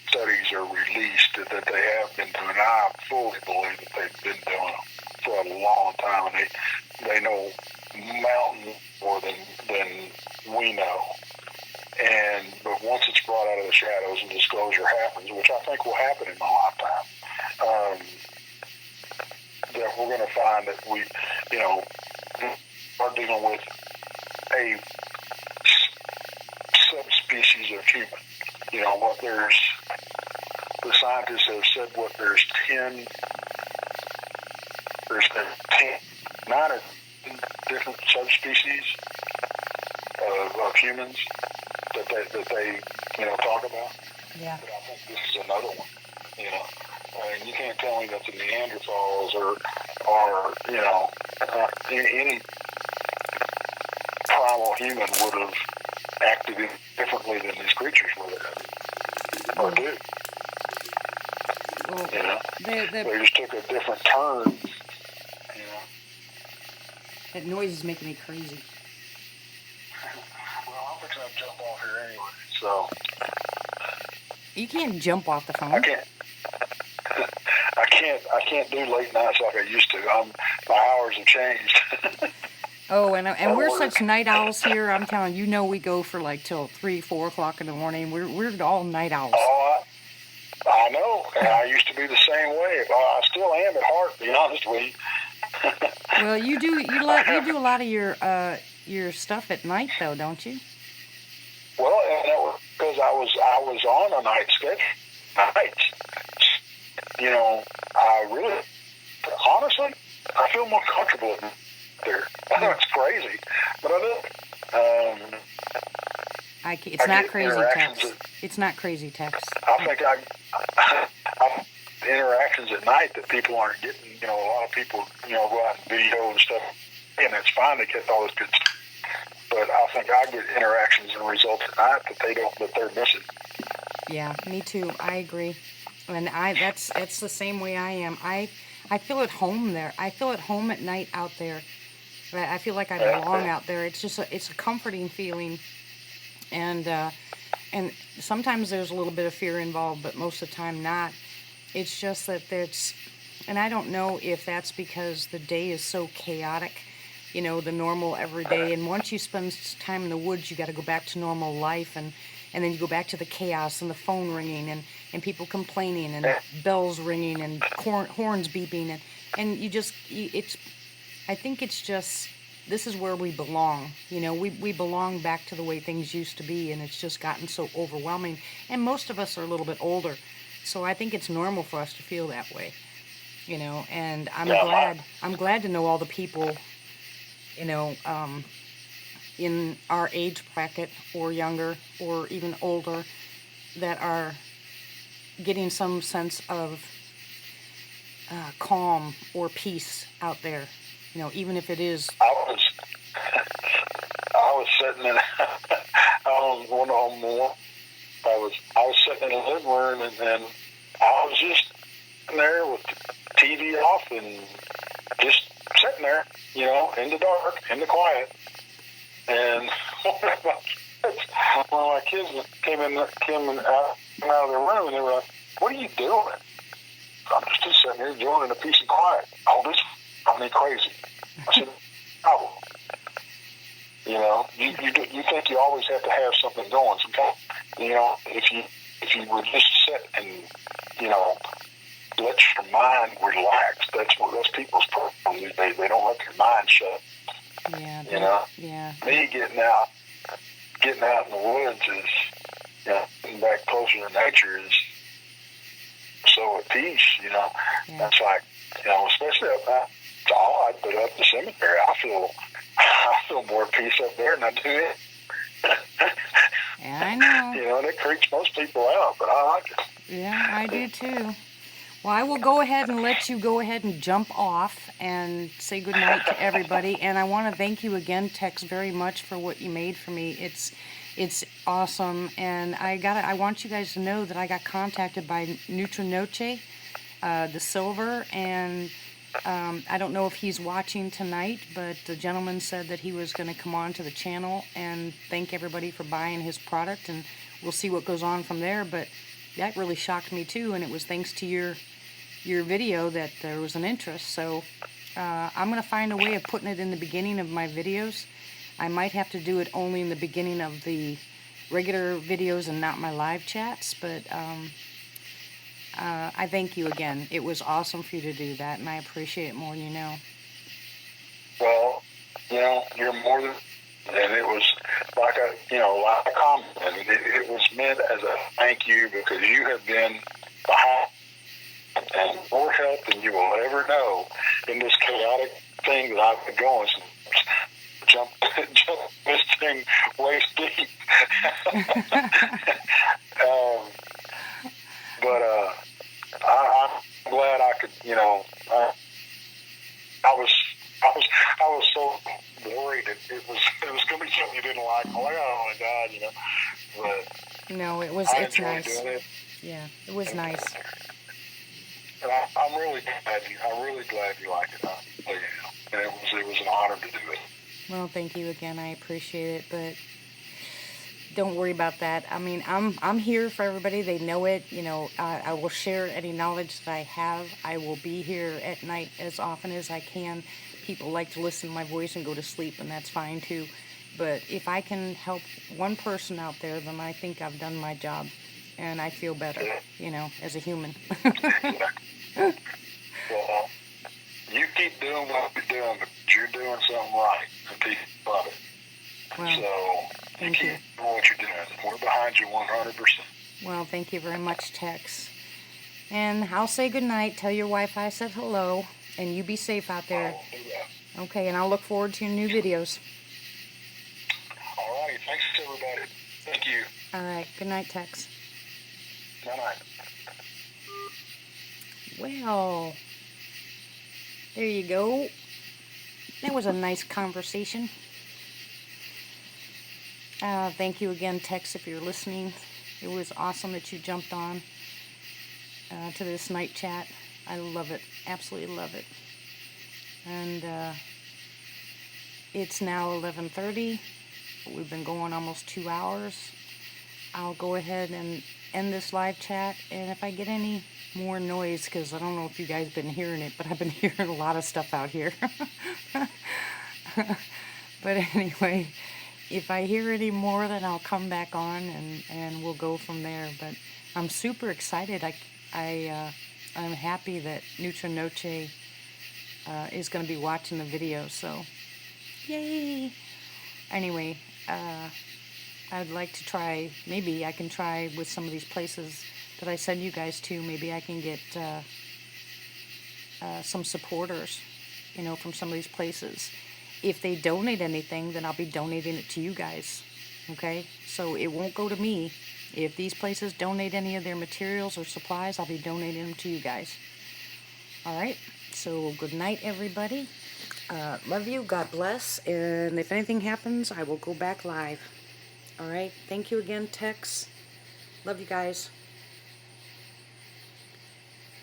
studies are released that they have been doing, I fully believe that they've been doing it for a long time, and they know mountains more than we know. But once it's brought out of the shadows and disclosure happens, which I think will happen in my lifetime, that we're going to find that we, you know, are dealing with a subspecies of human. You know, the scientists have said there's been 9 or 10 different subspecies of humans that they you know, talk about. Yeah. But I think this is another one. You know, and you can't tell me that the Neanderthals or you know, any primal human would have acted differently than these creatures would have, or do. Well, You know, they just took a different turn. You know. that noise is making me crazy. Well, I'm fixing to jump off here anyway, so You can't jump off the phone. I can't do late nights like I used to. My hours have changed. Oh, and we're such night owls here. I'm telling you, we go for like till 3, 4 o'clock in the morning. We're all night owls. Oh, I know, and I used to be the same way. I still am at heart, to be honest with you. Well, you do a lot of your stuff at night though, don't you? Well, and that was because I was on a night schedule. Nights. You know, I really, honestly, I feel more comfortable there. I know it's crazy, but I do. It's not crazy, Tex. that- It's not crazy, Tex. I think I interactions at night that people aren't getting. You know, a lot of people, you know, go out and video and stuff, and it's fine to get all this good stuff. But I think I get interactions and results at night that they're missing. Yeah, me too. I agree. And that's the same way I am. I feel at home there. I feel at home at night out there. I feel like I belong out there. It's just it's a comforting feeling. And sometimes there's a little bit of fear involved, but most of the time not. It's just that and I don't know if that's because the day is so chaotic, you know, the normal everyday. And once you spend time in the woods, you got to go back to normal life. And and then you go back to the chaos and the phone ringing and people complaining and bells ringing and horns beeping and it's, I think it's just, this is where we belong. You know, we belong back to the way things used to be, and it's just gotten so overwhelming. And most of us are a little bit older, so I think it's normal for us to feel that way. You know, and I'm glad to know all the people, you know, in our age bracket or younger or even older that are getting some sense of calm or peace out there. You know, even if it is. I was sitting in. I was sitting in the living room, and I was just sitting there with the TV off and just sitting there, you know, in the dark, in the quiet. And one of my kids came out of their room, and they were like, "What are you doing?" I'm just sitting here enjoying a piece of quiet. Oh, this got me crazy. I said, "Oh, you know, you think you always have to have something going. Sometimes, you know, if you would just sit and, you know, let your mind relax. That's people's problem. They don't let their mind shut. Yeah. You know. Yeah. Me getting out in the woods is, you know, getting back closer to nature is so at peace. You know, that's like, you know, especially up to odd, but up the cemetery, I feel more peace up there than I do it. Yeah, I know. You know, and it creeps most people out, but I like it. Yeah, I do too. Well, I will go ahead and let you go ahead and jump off and say goodnight to everybody. And I want to thank you again, Tex, very much for what you made for me. It's awesome. And I want you guys to know that I got contacted by Nutrinoche, the silver, and I don't know if he's watching tonight, but the gentleman said that he was going to come on to the channel and thank everybody for buying his product, and we'll see what goes on from there. But that really shocked me too, and it was thanks to your video that there was an interest. So I'm going to find a way of putting it in the beginning of my videos. I might have to do it only in the beginning of the regular videos and not my live chats, but I thank you again. It was awesome for you to do that, and I appreciate it more than you know. Well, you know, you're more than, and it was like a compliment. It was meant as a thank you, because you have been behind and more help than you will ever know in this chaotic thing that I've been going since jump this thing waist deep. But I'm glad I could, you know, I was so worried that it was going to be something you didn't like. I'm like, oh my God, you know. But no, it's nice. Doing it. Yeah, it was nice. And I'm really glad you liked it. And it was an honor to do it. Well, thank you again. I appreciate it, but don't worry about that. I mean, I'm here for everybody. They know it. You know, I will share any knowledge that I have. I will be here at night as often as I can. People like to listen to my voice and go to sleep, and that's fine too. But if I can help one person out there, then I think I've done my job, and I feel better, you know, as a human. Well, you keep doing what you're doing, but you're doing something right, and people love it. Well, so you keep doing what you're doing. We're behind you 100%. Well, thank you very much, Tex. And I'll say goodnight. Tell your wife I said hello, and you be safe out there. I'll do that. Okay, and I'll look forward to your new videos. All right. Thanks, everybody. Thank you. All right. Good night, Tex. Good night. Well, there you go. That was a nice conversation. Thank you again, Tex, if you're listening. It was awesome that you jumped on to this night chat. I love it. Absolutely love it. And it's now 11:30. We've been going almost 2 hours. I'll go ahead and end this live chat, and if I get any more noise, because I don't know if you guys have been hearing it, but I've been hearing a lot of stuff out here. But anyway, if I hear any more, then I'll come back on and we'll go from there. But I'm super excited. I'm happy that Nutrinoche is going to be watching the video. So, yay! Anyway, I'd like to try. Maybe I can try with some of these places that I send you guys to. Maybe I can get some supporters, from some of these places. If they donate anything, then I'll be donating it to you guys. Okay? So it won't go to me. If these places donate any of their materials or supplies, I'll be donating them to you guys. Alright? So good night, everybody. Love you. God bless. And if anything happens, I will go back live. Alright? Thank you again, Tex. Love you guys.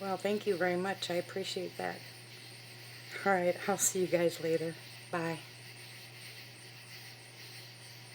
Well, thank you very much. I appreciate that. Alright, I'll see you guys later. Bye.